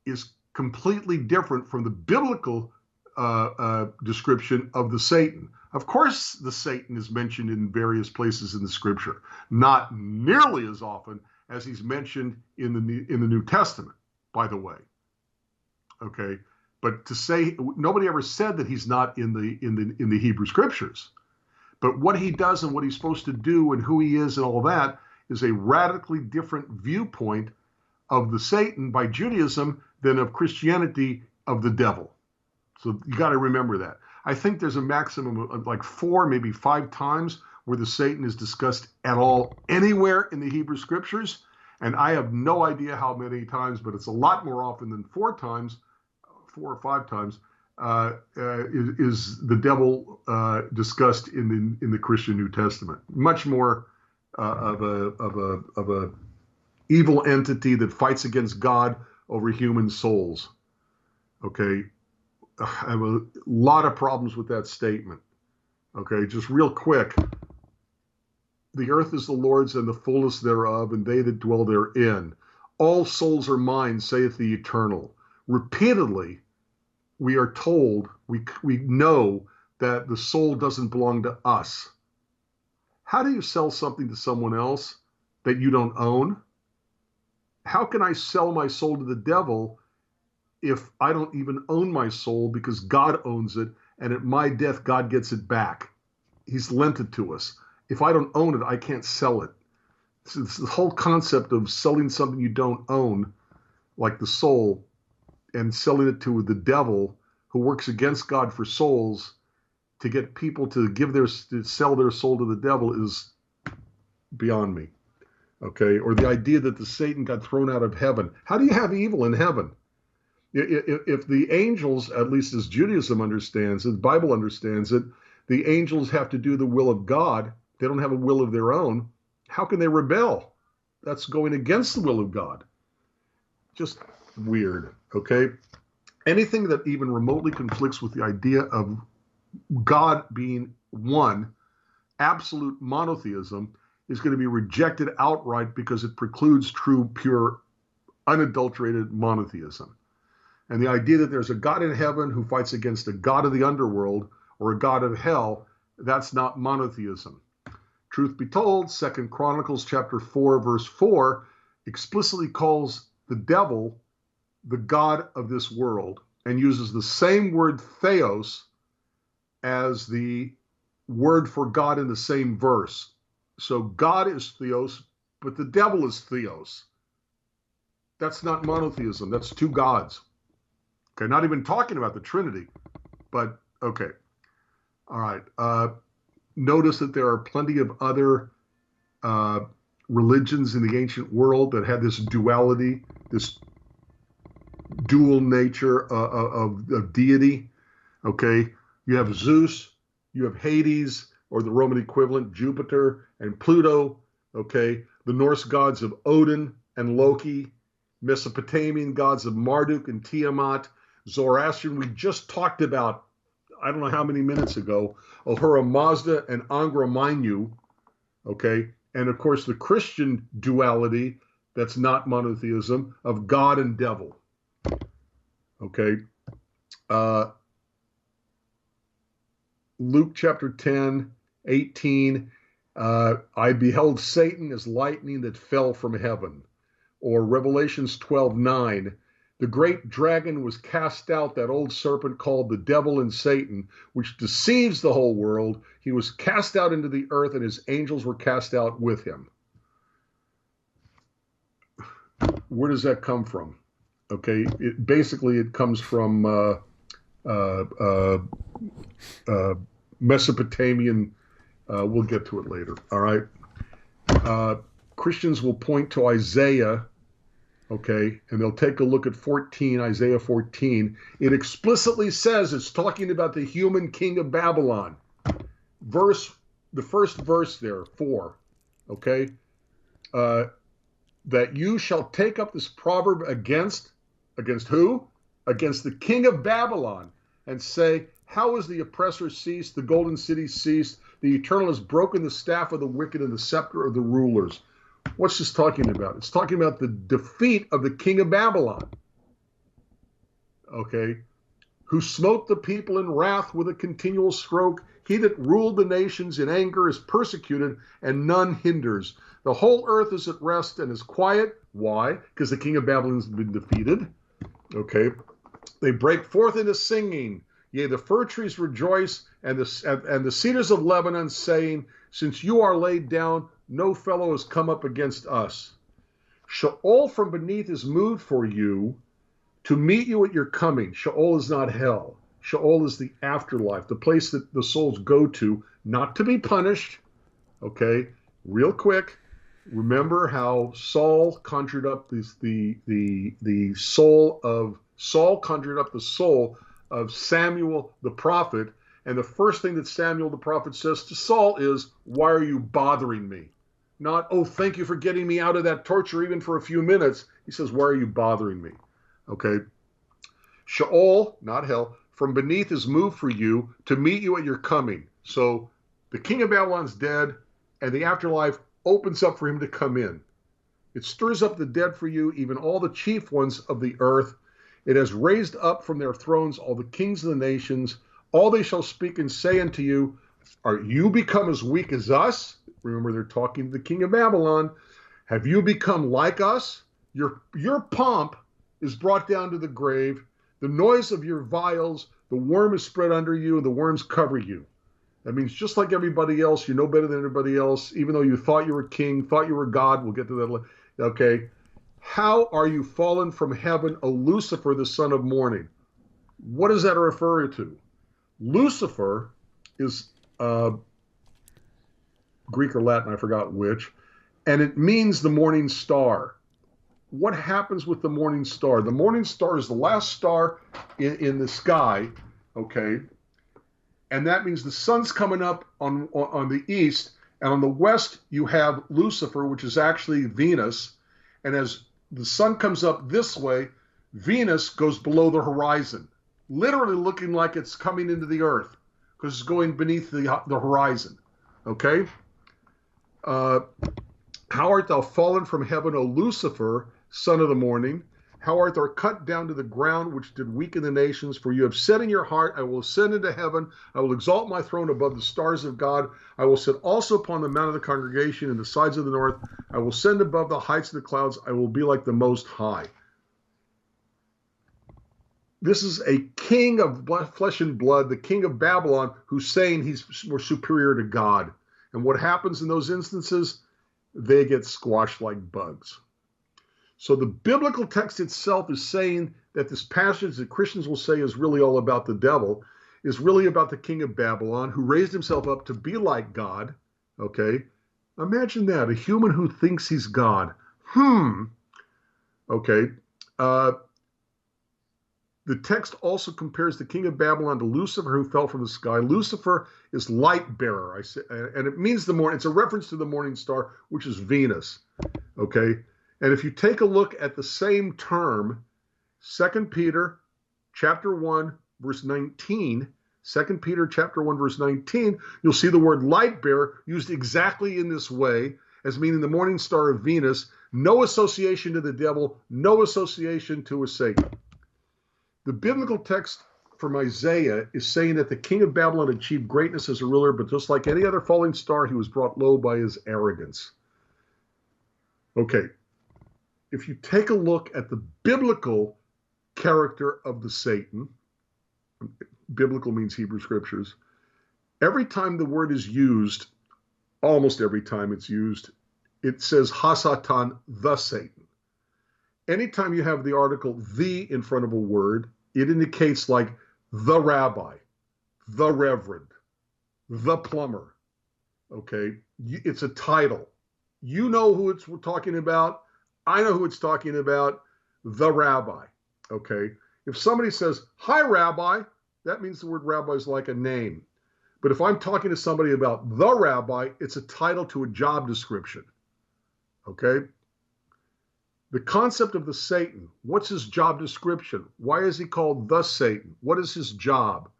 is completely different from the biblical description of the Satan. Of course, the Satan is mentioned in various places in the Scripture, not nearly as often as he's mentioned in the New Testament, by the way. Okay, but to say nobody ever said that he's not in the Hebrew Scriptures, but what he does and what he's supposed to do and who he is and all that is a radically different viewpoint of the Satan by Judaism than of Christianity of the devil. So you got to remember that. I think there's a maximum of like 4, maybe 5 times where the Satan is discussed at all anywhere in the Hebrew Scriptures. And I have no idea how many times, but it's a lot more often than 4 or 5 times, is the devil discussed in the Christian New Testament. Much more of a evil entity that fights against God over human souls. Okay. I have a lot of problems with that statement. Okay, just real quick. The earth is the Lord's and the fullness thereof, and they that dwell therein. All souls are mine, saith the Eternal. Repeatedly, we are told, we know that the soul doesn't belong to us. How do you sell something to someone else that you don't own? How can I sell my soul to the devil if I don't even own my soul, because God owns it, and at my death, God gets it back? He's lent it to us. If I don't own it, I can't sell it. So it's the whole concept of selling something you don't own, like the soul, and selling it to the devil who works against God for souls to get people to sell their soul to the devil is beyond me. Okay, or the idea that the Satan got thrown out of heaven. How do you have evil in heaven? If the angels, at least as Judaism understands it, the Bible understands it, the angels have to do the will of God. They don't have a will of their own. How can they rebel? That's going against the will of God. Just weird, okay? Anything that even remotely conflicts with the idea of God being one, absolute monotheism, is going to be rejected outright because it precludes true, pure, unadulterated monotheism. And the idea that there's a God in heaven who fights against a God of the underworld or a God of hell, that's not monotheism. Truth be told, 2 Chronicles chapter 4, verse 4, explicitly calls the devil the God of this world and uses the same word theos as the word for God in the same verse. So God is theos, but the devil is theos. That's not monotheism. That's two gods. Okay, not even talking about the Trinity, but okay. All right. Notice that there are plenty of other religions in the ancient world that had this duality, this dual nature of deity. Okay, you have Zeus, you have Hades, or the Roman equivalent, Jupiter and Pluto. Okay, the Norse gods of Odin and Loki, Mesopotamian gods of Marduk and Tiamat, Zoroastrian, we just talked about, I don't know how many minutes ago, Ahura Mazda and Angra Mainyu, okay? And of course, the Christian duality, that's not monotheism, of God and devil, okay? Luke chapter 10, 18, I beheld Satan as lightning that fell from heaven. Or Revelations 12:9, the great dragon was cast out, that old serpent called the devil and Satan, which deceives the whole world. He was cast out into the earth, and his angels were cast out with him. Where does that come from? Okay, it comes from Mesopotamian. We'll get to it later. All right. Christians will point to Isaiah. Okay, and they'll take a look at Isaiah 14. It explicitly says it's talking about the human king of Babylon. The first verse there, 4, okay, that you shall take up this proverb against who? Against the king of Babylon, and say, how is the oppressor ceased, the golden city ceased, the Eternal has broken the staff of the wicked and the scepter of the rulers. What's this talking about? It's talking about the defeat of the king of Babylon, okay, who smote the people in wrath with a continual stroke. He that ruled the nations in anger is persecuted, and none hinders. The whole earth is at rest and is quiet. Why? Because the king of Babylon has been defeated. Okay, they break forth into singing. Yea, the fir trees rejoice, and the cedars of Lebanon, saying, since you are laid down, no fellow has come up against us. Sheol from beneath is moved for you to meet you at your coming. Sheol is not hell. Sheol is the afterlife, the place that the souls go to, not to be punished. Okay, real quick, remember how Saul conjured up the soul of Saul conjured up the soul of Samuel the prophet, and the first thing that Samuel the prophet says to Saul is, why are you bothering me? Not, oh, thank you for getting me out of that torture even for a few minutes. He says, why are you bothering me? Okay. Sheol, not hell, from beneath is moved for you to meet you at your coming. So the king of Babylon's dead, and the afterlife opens up for him to come in. It stirs up the dead for you, even all the chief ones of the earth. It has raised up from their thrones all the kings of the nations. All they shall speak and say unto you, are you become as weak as us? Remember, they're talking to the king of Babylon. Have you become like us? Your pomp is brought down to the grave. The noise of your vials, the worm is spread under you, and the worms cover you. That means just like everybody else, you know better than everybody else, even though you thought you were king, thought you were God. We'll get to that. Okay. How are you fallen from heaven, O Lucifer, the son of morning? What does that refer to? Lucifer is Greek or Latin, I forgot which, and it means the morning star. What happens with the morning star? The morning star is the last star in the sky, okay? And that means the sun's coming up on the east, and on the west you have Lucifer, which is actually Venus. And as the sun comes up this way, Venus goes below the horizon, literally looking like it's coming into the earth because it's going beneath the horizon, okay? How art thou fallen from heaven, O Lucifer, son of the morning? How art thou cut down to the ground, which did weaken the nations? For you have said in your heart, I will ascend into heaven. I will exalt my throne above the stars of God. I will sit also upon the mount of the congregation in the sides of the north. I will ascend above the heights of the clouds. I will be like the Most High. This is a king of flesh and blood, the king of Babylon, who's saying he's more superior to God. And what happens in those instances? They get squashed like bugs. So the biblical text itself is saying that this passage that Christians will say is really all about the devil, is really about the king of Babylon, who raised himself up to be like God. Okay? Imagine that, a human who thinks he's God. Okay. The text also compares the king of Babylon to Lucifer, who fell from the sky. Lucifer is light bearer, and it means the morning. It's a reference to the morning star, which is Venus. Okay, and if you take a look at the same term, 2 Peter chapter 1, verse 19, 2 Peter chapter 1, verse 19, you'll see the word light bearer used exactly in this way, as meaning the morning star of Venus. No association to the devil, no association to a Satan. The biblical text from Isaiah is saying that the king of Babylon achieved greatness as a ruler, but just like any other falling star, he was brought low by his arrogance. Okay, if you take a look at the biblical character of the Satan, biblical means Hebrew scriptures, every time the word is used, almost every time it's used, it says Hasatan, the Satan. Anytime you have the article the in front of a word, it indicates like the rabbi, the reverend, the plumber. Okay, it's a title. You know who it's talking about. I know who it's talking about, the rabbi. Okay, if somebody says, hi, rabbi, that means the word rabbi is like a name. But if I'm talking to somebody about the rabbi, it's a title to a job description. Okay. The concept of the Satan, what's his job description? Why is he called the Satan? What is his job?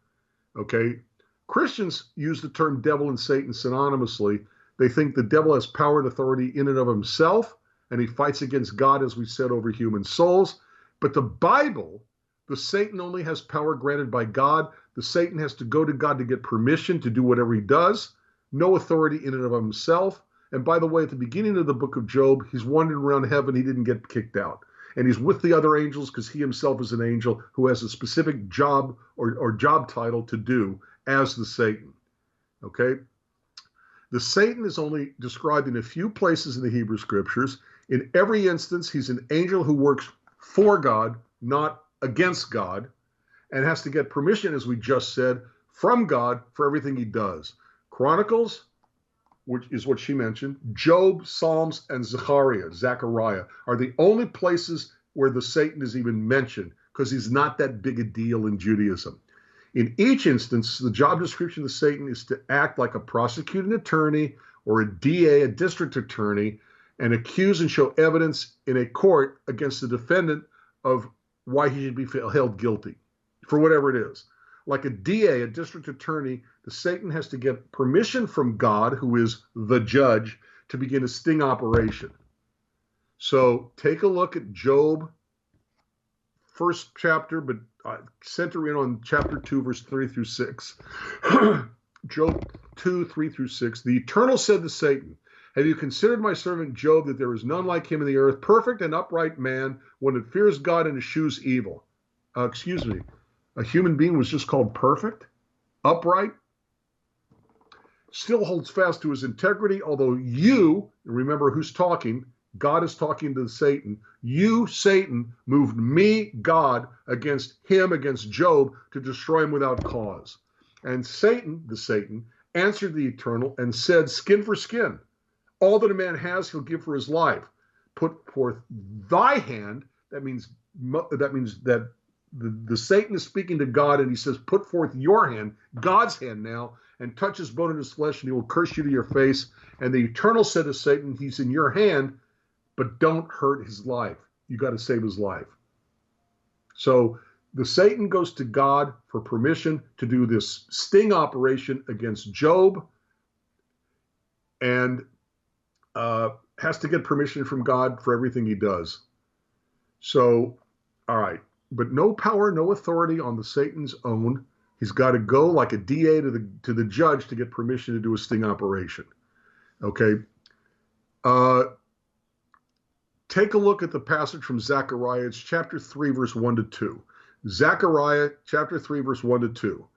Okay, Christians use the term devil and Satan synonymously. They think the devil has power and authority in and of himself, and he fights against God, as we said, over human souls. But the Bible, the Satan only has power granted by God. The Satan has to go to God to get permission to do whatever he does. No authority in and of himself. And by the way, at the beginning of the book of Job, he's wandering around heaven. He didn't get kicked out. And he's with the other angels because he himself is an angel who has a specific job or job title to do as the Satan. Okay? The Satan is only described in a few places in the Hebrew scriptures. In every instance, he's an angel who works for God, not against God, and has to get permission, as we just said, from God for everything he does. Chronicles, which is what she mentioned, Job, Psalms, and Zechariah are the only places where the Satan is even mentioned, because he's not that big a deal in Judaism. In each instance, the job description of Satan is to act like a prosecuting attorney or a DA, a district attorney, and accuse and show evidence in a court against the defendant of why he should be held guilty for whatever it is. Like a DA, a district attorney, the Satan has to get permission from God, who is the judge, to begin a sting operation. So take a look at Job, first chapter, but center in on chapter 2, verse 3 through 6. Job 2, 3 through 6, the Eternal said to Satan, have you considered my servant Job, that there is none like him in the earth, perfect and upright man, one that fears God and eschews evil? A human being was just called perfect, upright, still holds fast to his integrity, although you, remember who's talking, God is talking to Satan, you, Satan, moved me, God, against him, against Job, to destroy him without cause. And Satan, answered the Eternal and said, skin for skin. All that a man has, he'll give for his life. Put forth thy hand. That means that the Satan is speaking to God, and he says, put forth your hand, God's hand now, and touch his bone and his flesh, and he will curse you to your face. And the Eternal said to Satan, he's in your hand, but don't hurt his life. You got to save his life. So the Satan goes to God for permission to do this sting operation against Job, and has to get permission from God for everything he does. So, all right, but no power, no authority on the Satan's own. He's got to go like a DA to the judge to get permission to do a sting operation. Okay. Take a look at the passage from Zechariah. It's chapter 3, verse 1 to 2. Zechariah chapter 3, verse 1 to 2.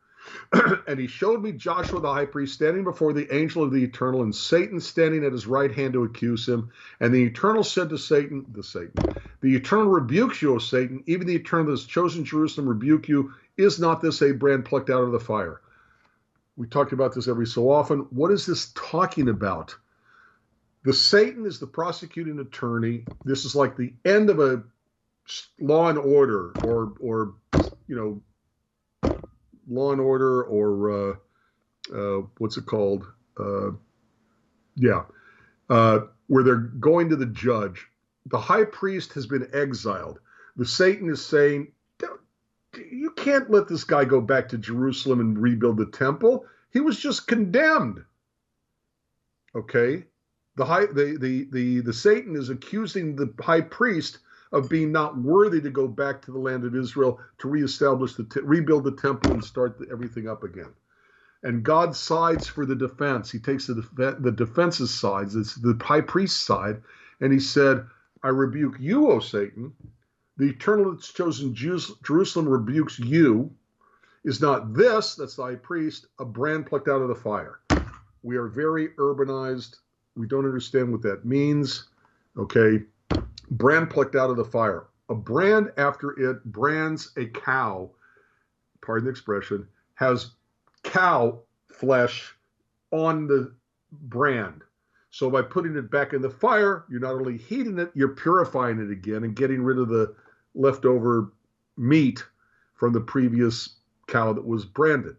And he showed me Joshua the high priest standing before the angel of the Eternal, and Satan standing at his right hand to accuse him. And the Eternal said to Satan, the Eternal rebukes you, O Satan, even the Eternal that has chosen Jerusalem rebuke you. Is not this a brand plucked out of the fire? We talk about this every so often. What is this talking about? The Satan is the prosecuting attorney. This is like the end of a Law and Order, or Law and Order, or what's it called? Where they're going to the judge. The high priest has been exiled. The Satan is saying, you can't let this guy go back to Jerusalem and rebuild the temple. He was just condemned. Okay? The Satan is accusing the high priest of being not worthy to go back to the land of Israel to reestablish rebuild the temple and start everything up again. And God sides for the defense. He takes the defense's sides. It's the high priest's side. And he said, I rebuke you, O Satan. The Eternal that's chosen Jerusalem rebukes you. Is not this, that's the high priest, a brand plucked out of the fire? We are very urbanized. We don't understand what that means. Okay. Brand plucked out of the fire. A brand, after it brands a cow, pardon the expression, has cow flesh on the brand. So by putting it back in the fire, you're not only heating it, you're purifying it again and getting rid of the leftover meat from the previous cow that was branded.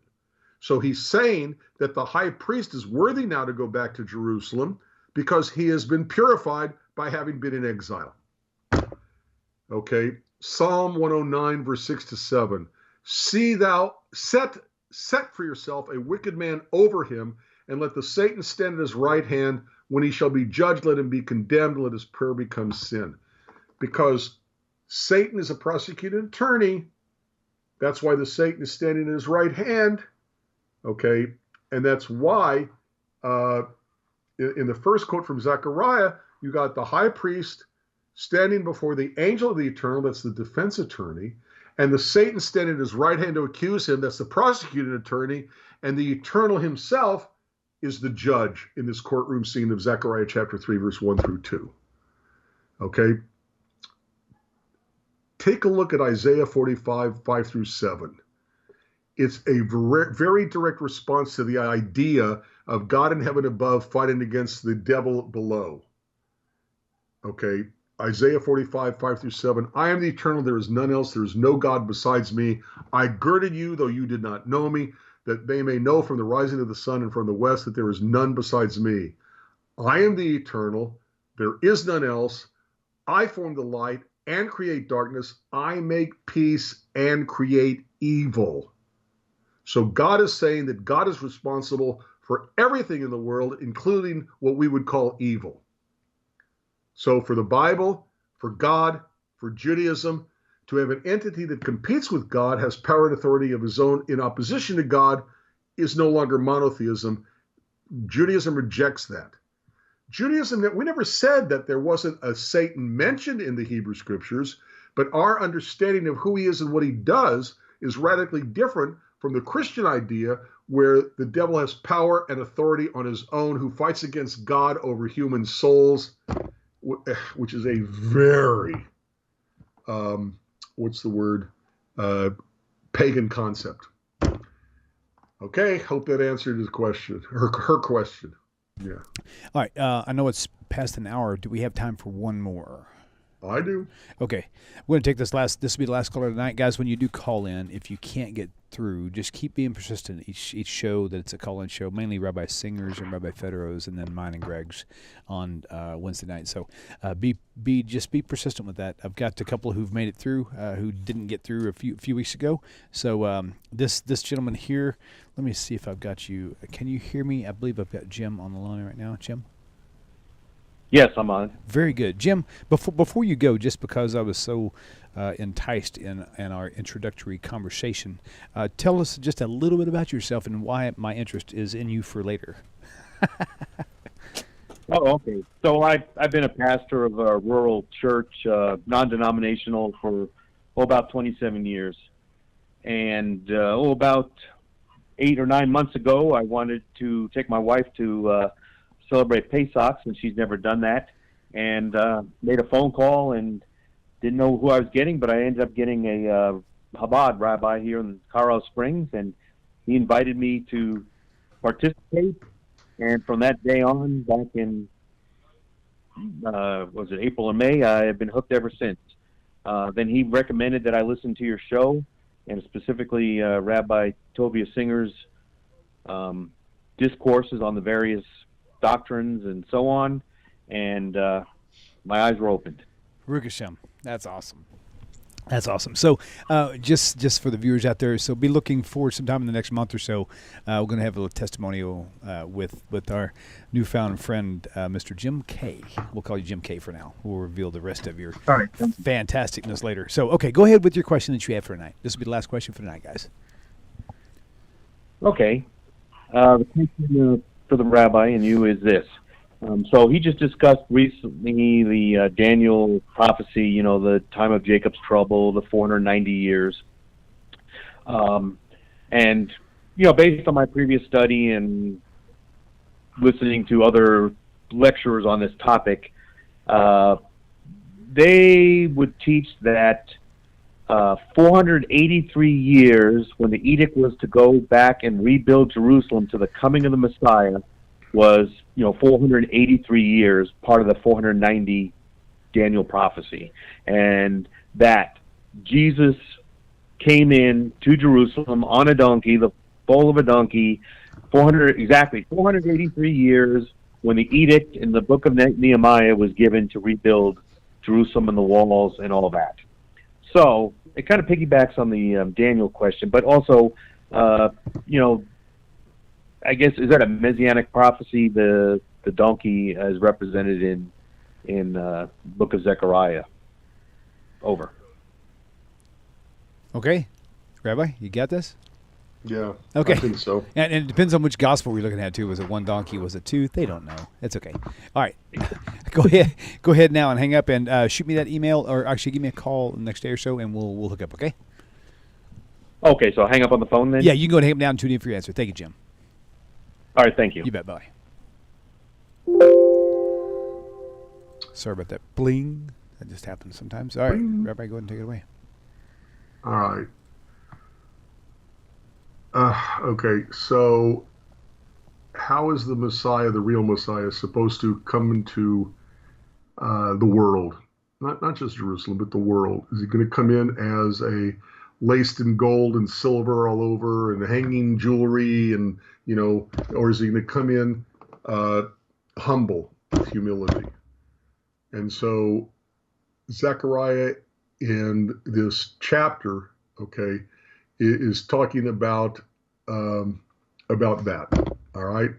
So he's saying that the high priest is worthy now to go back to Jerusalem because he has been purified by having been in exile. Okay, Psalm 109, verse 6 to 7. See thou set for yourself a wicked man over him, and let the Satan stand at his right hand. When he shall be judged, let him be condemned, let his prayer become sin. Because Satan is a prosecuting attorney. That's why the Satan is standing at his right hand. Okay, and that's why in the first quote from Zechariah, you got the high priest standing before the angel of the Eternal, that's the defense attorney, and the Satan standing at his right hand to accuse him, that's the prosecuting attorney, and the Eternal himself is the judge in this courtroom scene of Zechariah chapter 3, verse 1 through 2. Okay? Take a look at Isaiah 45, 5 through 7. It's a very direct response to the idea of God in heaven above fighting against the devil below. Okay? Isaiah 45, 5 through 7. I am the Eternal, there is none else, there is no God besides me. I girded you, though you did not know me, that they may know from the rising of the sun and from the west that there is none besides me. I am the Eternal, there is none else. I form the light and create darkness. I make peace and create evil. So God is saying that God is responsible for everything in the world, including what we would call evil. So for the Bible, for God, for Judaism, to have an entity that competes with God, has power and authority of his own in opposition to God, is no longer monotheism. Judaism rejects that. Judaism, we never said that there wasn't a Satan mentioned in the Hebrew Scriptures, but our understanding of who he is and what he does is radically different from the Christian idea where the devil has power and authority on his own, who fights against God over human souls, which is a very, pagan concept. Okay, hope that answered his question, her question. Yeah. All right. I know it's past an hour. Do we have time for one more? I do. Okay. We're going to take this will be the last caller tonight. Guys, when you do call in, if you can't get through, just keep being persistent each show that it's a call-in show, mainly Rabbi Singer's and Rabbi Federow's, and then mine and Greg's on Wednesday night. So be persistent with that. I've got a couple who've made it through who didn't get through a few weeks ago. So this gentleman here, let me see if I've got you. Can you hear me? I believe I've got Jim on the line right now. Jim? Yes, I'm on. Very good. Jim, before you go, just because I was so enticed in our introductory conversation, tell us just a little bit about yourself and why my interest is in you for later. Oh, okay. So I've been a pastor of a rural church, non-denominational, for about 27 years. And about 8 or 9 months ago, I wanted to take my wife to celebrate Pesach, since she's never done that, and made a phone call and didn't know who I was getting, but I ended up getting a Chabad rabbi here in Colorado Springs, and he invited me to participate. And from that day on, back in April or May, I have been hooked ever since. Then he recommended that I listen to your show, and specifically Rabbi Tovia Singer's discourses on the various doctrines and so on, and my eyes were opened. Baruch Hashem. That's awesome. That's awesome. So just for the viewers out there, so be looking forward sometime in the next month or so. We're going to have a little testimonial with our newfound friend, Mr. Jim K. We'll call you Jim K for now. We'll reveal the rest of your fantasticness later. So, okay, go ahead with your question that you have for tonight. This will be the last question for tonight, guys. Okay. The question for the rabbi and you is this. So he just discussed recently the Daniel prophecy, the time of Jacob's trouble, the 490 years. And, based on my previous study and listening to other lecturers on this topic, they would teach that 483 years, when the edict was to go back and rebuild Jerusalem to the coming of the Messiah, was 483 years, part of the 490 Daniel prophecy, and that Jesus came in to Jerusalem on a donkey, the foal of a donkey, 483 years, when the edict in the book of Nehemiah was given to rebuild Jerusalem and the walls and all that. So it kind of piggybacks on the Daniel question, but also, I guess, is that a messianic prophecy? The donkey is represented in book of Zechariah. Over. Okay, Rabbi, you got this? Yeah. Okay. I think so. And it depends on which gospel we're looking at too. Was it one donkey? Was it two? They don't know. It's okay. All right. Go ahead now and hang up and shoot me that email, or actually give me a call the next day or so, and we'll hook up. Okay. Okay, so I'll hang up on the phone then. Yeah, you can go and hang up now and tune in for your answer. Thank you, Jim. All right, thank you. You bet. Bye. Sorry about that. Bling. That just happens sometimes. All right, Bling. Rabbi, go ahead and take it away. All right. Okay, so how is the Messiah, the real Messiah, supposed to come into the world? Not just Jerusalem, but the world. Is he going to come in as a laced in gold and silver all over and hanging jewelry and, or is he going to come in humble, with humility? And so Zechariah in this chapter, okay, is talking about that. All right.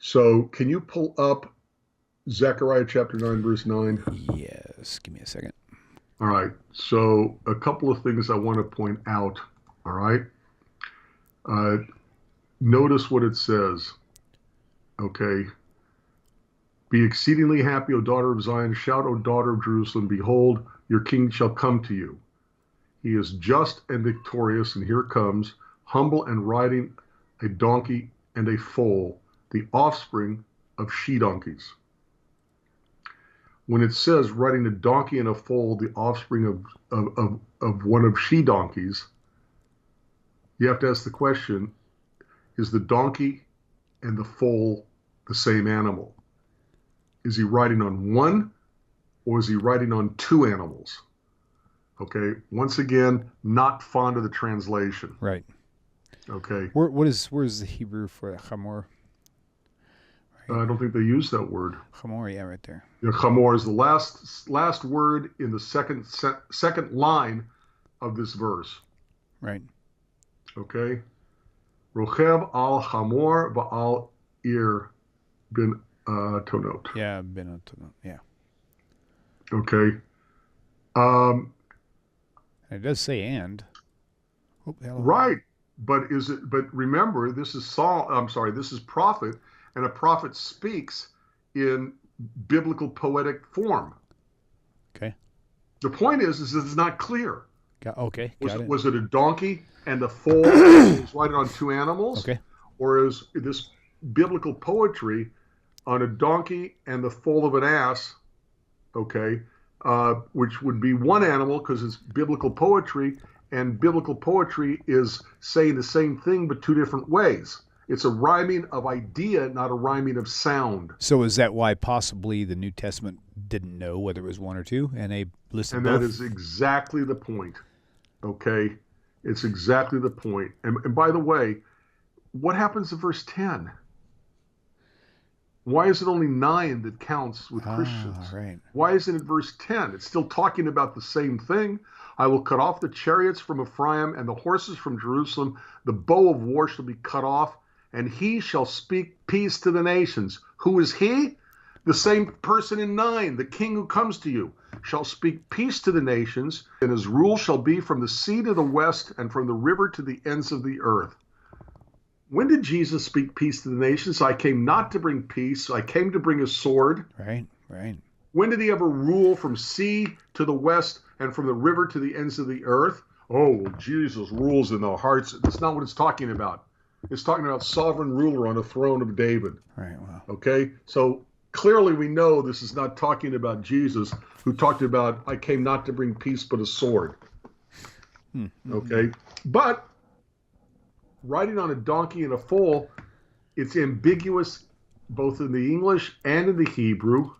So can you pull up Zechariah chapter 9, verse 9? Yes. Give me a second. All right. So a couple of things I want to point out. All right. Notice what it says. Okay. Be exceedingly happy, O daughter of Zion. Shout, O daughter of Jerusalem. Behold, your king shall come to you. He is just and victorious, and here it comes, humble and riding a donkey and a foal, the offspring of she-donkeys. When it says riding a donkey and a foal, the offspring of one of she-donkeys, you have to ask the question, is the donkey and the foal the same animal? Is he riding on one, or is he riding on two animals? Okay, once again, not fond of the translation. Right. Okay. Where's the Hebrew for chamor? I don't think they use that word. Chamor, yeah, right there. Yeah, chamor is the last word in the second line of this verse. Right. Okay. Rochev al chamor ba'al ir bin tonot. Yeah, bin tonot. Yeah. Okay. It does say and. Oh, right. But remember, this is this is prophet, and a prophet speaks in biblical poetic form. Okay. The point is it's not clear. Was it a donkey and a foal was riding on two animals? Okay. Or is this biblical poetry on a donkey and the foal of an ass, okay, which would be one animal because it's biblical poetry, and biblical poetry is saying the same thing but two different ways. It's a rhyming of idea, not a rhyming of sound. So is that why possibly the New Testament didn't know whether it was one or two, and they listed both? And that is exactly the point, okay? It's exactly the point. And by the way, what happens to verse 10? Why is it only 9 that counts with Christians? Right. Why isn't it verse 10? It's still talking about the same thing. I will cut off the chariots from Ephraim and the horses from Jerusalem. The bow of war shall be cut off, and he shall speak peace to the nations. Who is he? The same person in 9, the king who comes to you, shall speak peace to the nations, and his rule shall be from the sea to the west and from the river to the ends of the earth. When did Jesus speak peace to the nations? I came not to bring peace. I came to bring a sword. Right. When did he ever rule from sea to the west and from the river to the ends of the earth? Oh, well, Jesus rules in the hearts. That's not what it's talking about. It's talking about sovereign ruler on the throne of David. Right. Wow. Okay? So clearly we know this is not talking about Jesus, who talked about, I came not to bring peace but a sword. Okay? But riding on a donkey and a foal, it's ambiguous both in the English and in the Hebrew.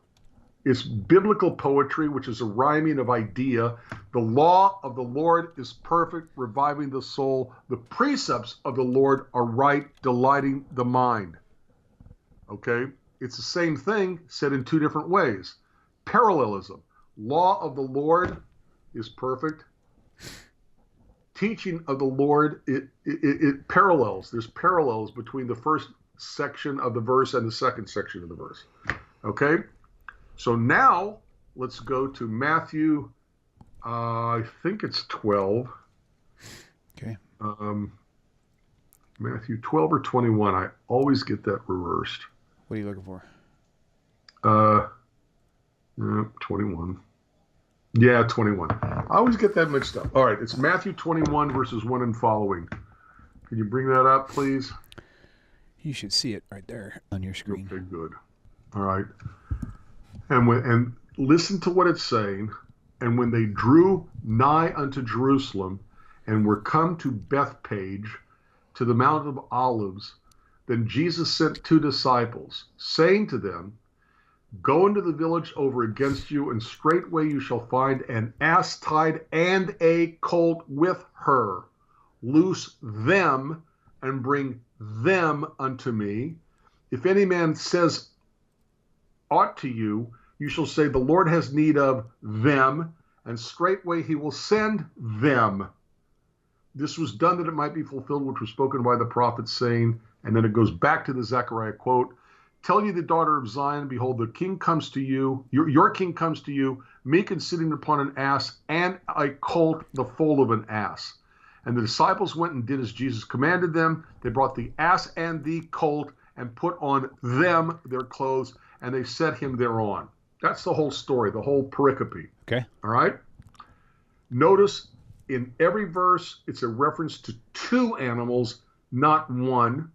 It's biblical poetry, which is a rhyming of idea. The law of the Lord is perfect, reviving the soul. The precepts of the Lord are right, delighting the mind. Okay? It's the same thing said in two different ways. Parallelism. Law of the Lord is perfect. Teaching of the Lord, it parallels. There's parallels between the first section of the verse and the second section of the verse. Okay? So now let's go to Matthew, I think it's 12. Okay. Matthew 12 or 21. I always get that reversed. What are you looking for? 21. Yeah, 21. I always get that mixed up. All right, it's Matthew 21 verses 1 and following. Can you bring that up, please? You should see it right there on your screen. Okay, good. All right. And listen to what it's saying. And when they drew nigh unto Jerusalem and were come to Bethpage, to the Mount of Olives, then Jesus sent 2 disciples, saying to them, Go into the village over against you, and straightway you shall find an ass tied and a colt with her. Loose them and bring them unto me. If any man says aught to you, you shall say, The Lord has need of them, and straightway he will send them. This was done that it might be fulfilled, which was spoken by the prophet, saying, and then it goes back to the Zechariah quote, Tell ye the daughter of Zion, behold, the king comes to you, your king comes to you, meek and sitting upon an ass, and a colt, the foal of an ass. And the disciples went and did as Jesus commanded them. They brought the ass and the colt, and put on them their clothes, and they set him thereon. That's the whole story, the whole pericope. Okay. All right? Notice in every verse, it's a reference to two animals, not one.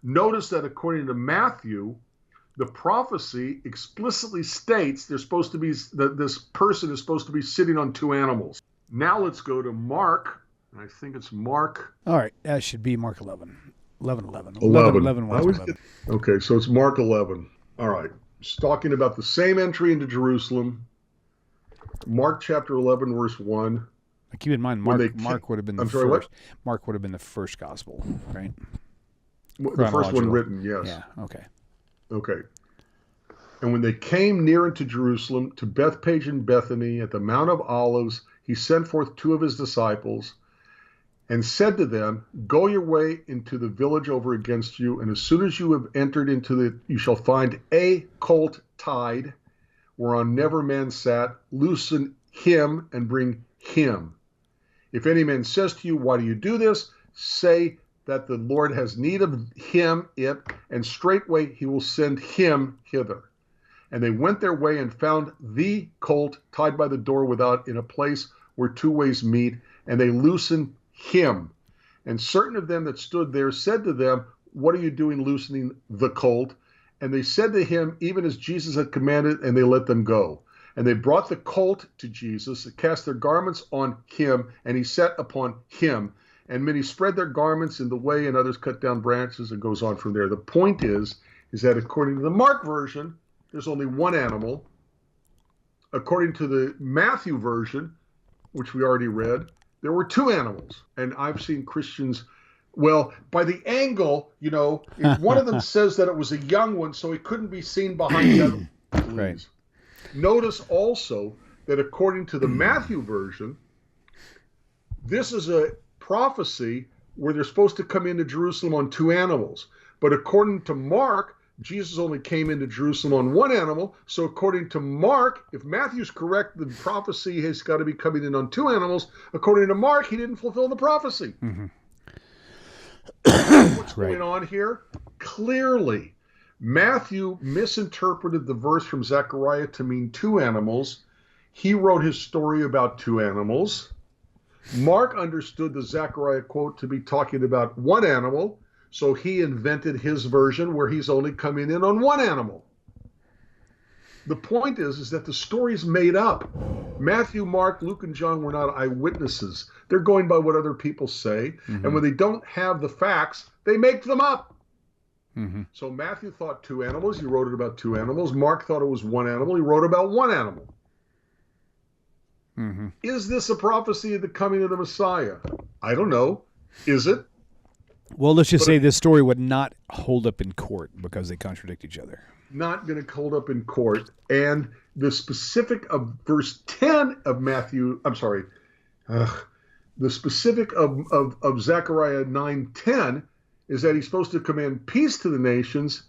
Notice that according to Matthew, the prophecy explicitly states there's supposed to be this person is supposed to be sitting on two animals. Now let's go to Mark. I think it's Mark. All right, that should be Mark 11. 11. Okay, so it's Mark 11. All right. It's talking about the same entry into Jerusalem. Mark chapter 11, verse 1. Keep in mind, Mark would have been the first. What? Mark would have been the first gospel, right? The first one written, yes. Yeah, okay. Okay. And when they came near unto Jerusalem, to Bethpage and Bethany, at the Mount of Olives, he sent forth two of his disciples, and said to them, go your way into the village over against you, and as soon as you have entered into it, you shall find a colt tied, whereon never man sat. Loosen him and bring him. If any man says to you, why do you do this? Say that the Lord has need of him, and straightway he will send him hither. And they went their way and found the colt tied by the door without, in a place where two ways meet, and they loosened him. And certain of them that stood there said to them, what are you doing loosening the colt? And they said to him, even as Jesus had commanded, and they let them go. And they brought the colt to Jesus, and cast their garments on him, and he sat upon him. And many spread their garments in the way, and others cut down branches, and goes on from there. The point is that according to the Mark version, there's only one animal. According to the Matthew version, which we already read, there were two animals. And I've seen Christians, well, by the angle, if one of them says that it was a young one, so he couldn't be seen behind the other. Right. Notice also that according to the Matthew version, this is a prophecy where they're supposed to come into Jerusalem on two animals. But according to Mark, Jesus only came into Jerusalem on one animal. So according to Mark, if Matthew's correct, the prophecy has got to be coming in on two animals. According to Mark, he didn't fulfill the prophecy. Mm-hmm. What's going on here? Clearly, Matthew misinterpreted the verse from Zechariah to mean two animals. He wrote his story about two animals. Mark understood the Zechariah quote to be talking about one animal. So he invented his version where he's only coming in on one animal. The point is that the story's made up. Matthew, Mark, Luke, and John were not eyewitnesses. They're going by what other people say. Mm-hmm. And when they don't have the facts, they make them up. Mm-hmm. So Matthew thought two animals. He wrote it about two animals. Mark thought it was one animal. He wrote about one animal. Mm-hmm. Is this a prophecy of the coming of the Messiah? I don't know. Is it? Well, let's just say this story would not hold up in court because they contradict each other. Not going to hold up in court. And the specific of verse 10 of Matthew, the specific of Zechariah 9:10 is that he's supposed to command peace to the nations.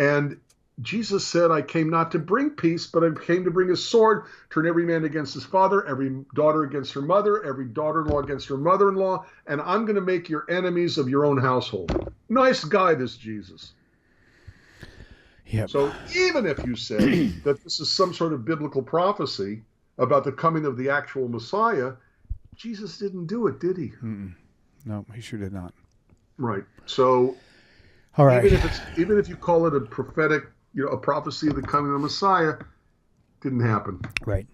And Jesus said, I came not to bring peace, but I came to bring a sword, turn every man against his father, every daughter against her mother, every daughter-in-law against her mother-in-law, and I'm going to make your enemies of your own household. Nice guy, this Jesus. Yep. So even if you say that this is some sort of biblical prophecy about the coming of the actual Messiah, Jesus didn't do it, did he? Mm-mm. No, he sure did not. Right. So all right. Even if you call it a prophetic, a prophecy of the coming of the Messiah, didn't happen. Right.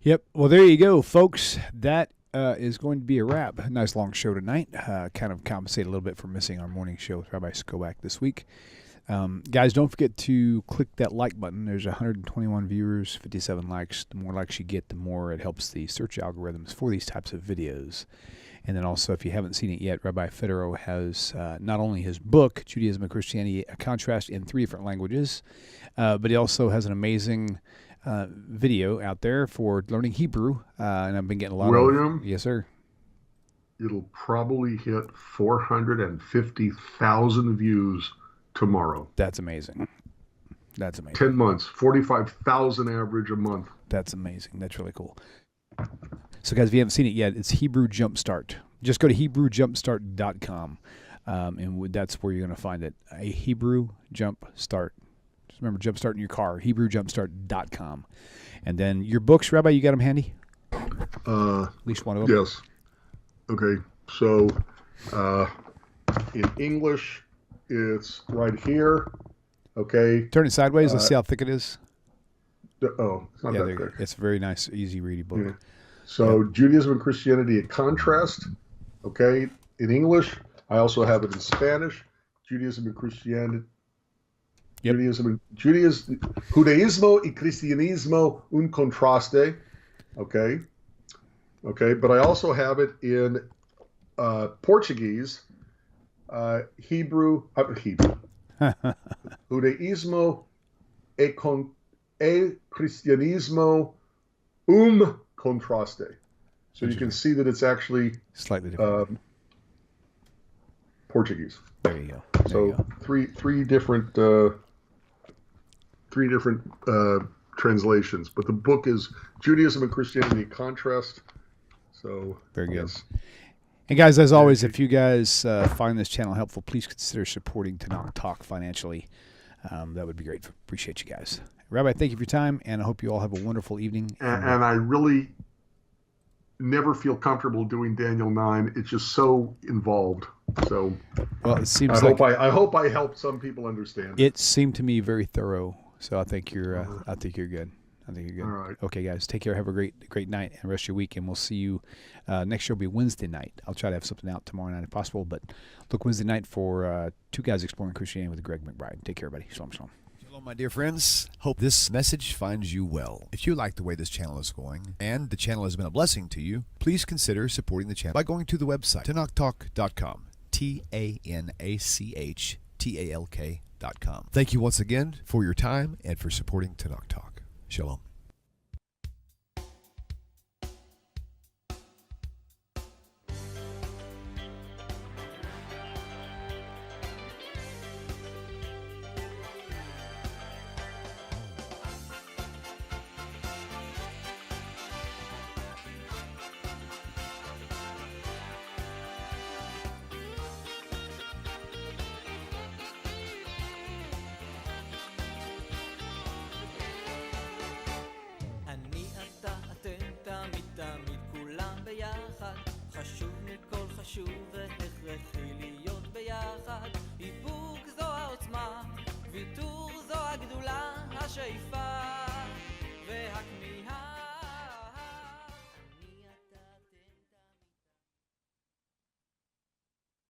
Yep. Well, there you go, folks. That is going to be a wrap. A nice long show tonight. Kind of compensate a little bit for missing our morning show with Rabbi Skobac this week. Guys, don't forget to click that like button. There's 121 viewers, 57 likes. The more likes you get, the more it helps the search algorithms for these types of videos. And then also, if you haven't seen it yet, Rabbi Federow has not only his book, Judaism and Christianity, A Contrast in 3 different languages, but he also has an amazing video out there for learning Hebrew. And I've been getting a lot William? Yes, sir. It'll probably hit 450,000 views tomorrow. That's amazing. That's amazing. 10 months, 45,000 average a month. That's amazing. That's really cool. So, guys, if you haven't seen it yet, it's Hebrew Jumpstart. Just go to HebrewJumpstart.com. and that's where you're going to find it. A Hebrew Jump Start. Just remember, Jumpstart in your car, HebrewJumpstart.com. And then your books, Rabbi, you got them handy? At least one of them? Yes. Okay, so in English, it's right here. Okay. Turn it sideways. Let's see how thick it is. It's not that thick. It's a very nice, easy reading book. Yeah. So Judaism and Christianity, a contrast. Okay, in English, I also have it in Spanish. Judaism and Christianity. Yep. Judaísmo y Cristianismo un contraste. Okay. But I also have it in Portuguese, Hebrew. Judaísmo e Cristianismo contraste. So you can see that it's actually slightly different. Portuguese. There you go. Three different translations, but the book is Judaism and Christianity Contrast. So very good. Yes. And guys, as always, if you guys find this channel helpful, please consider supporting TaNaCh Talk financially. That would be great. Appreciate you guys. Rabbi, thank you for your time, and I hope you all have a wonderful evening. And I really never feel comfortable doing Daniel 9. It's just so involved. So well, it seems I hope I helped some people understand. It seemed to me very thorough. So I think you're good. I think you're good. All right. Okay, guys, take care. Have a great night and rest of your week, and we'll see you next show will be Wednesday night. I'll try to have something out tomorrow night if possible, but look Wednesday night for Two Guys Exploring Christianity with Greg McBride. Take care, buddy. Shalom, shalom. Hello, my dear friends. Hope this message finds you well. If you like the way this channel is going, and the channel has been a blessing to you, please consider supporting the channel by going to the website, TaNaChTalk.com. TaNaChTalk.com. Thank you once again for your time and for supporting TaNaCh Talk. Shalom. חשוב והכרחי להיות ביחד. איפוק זו העוצמה, ויתור זו הגדולה, השאיפה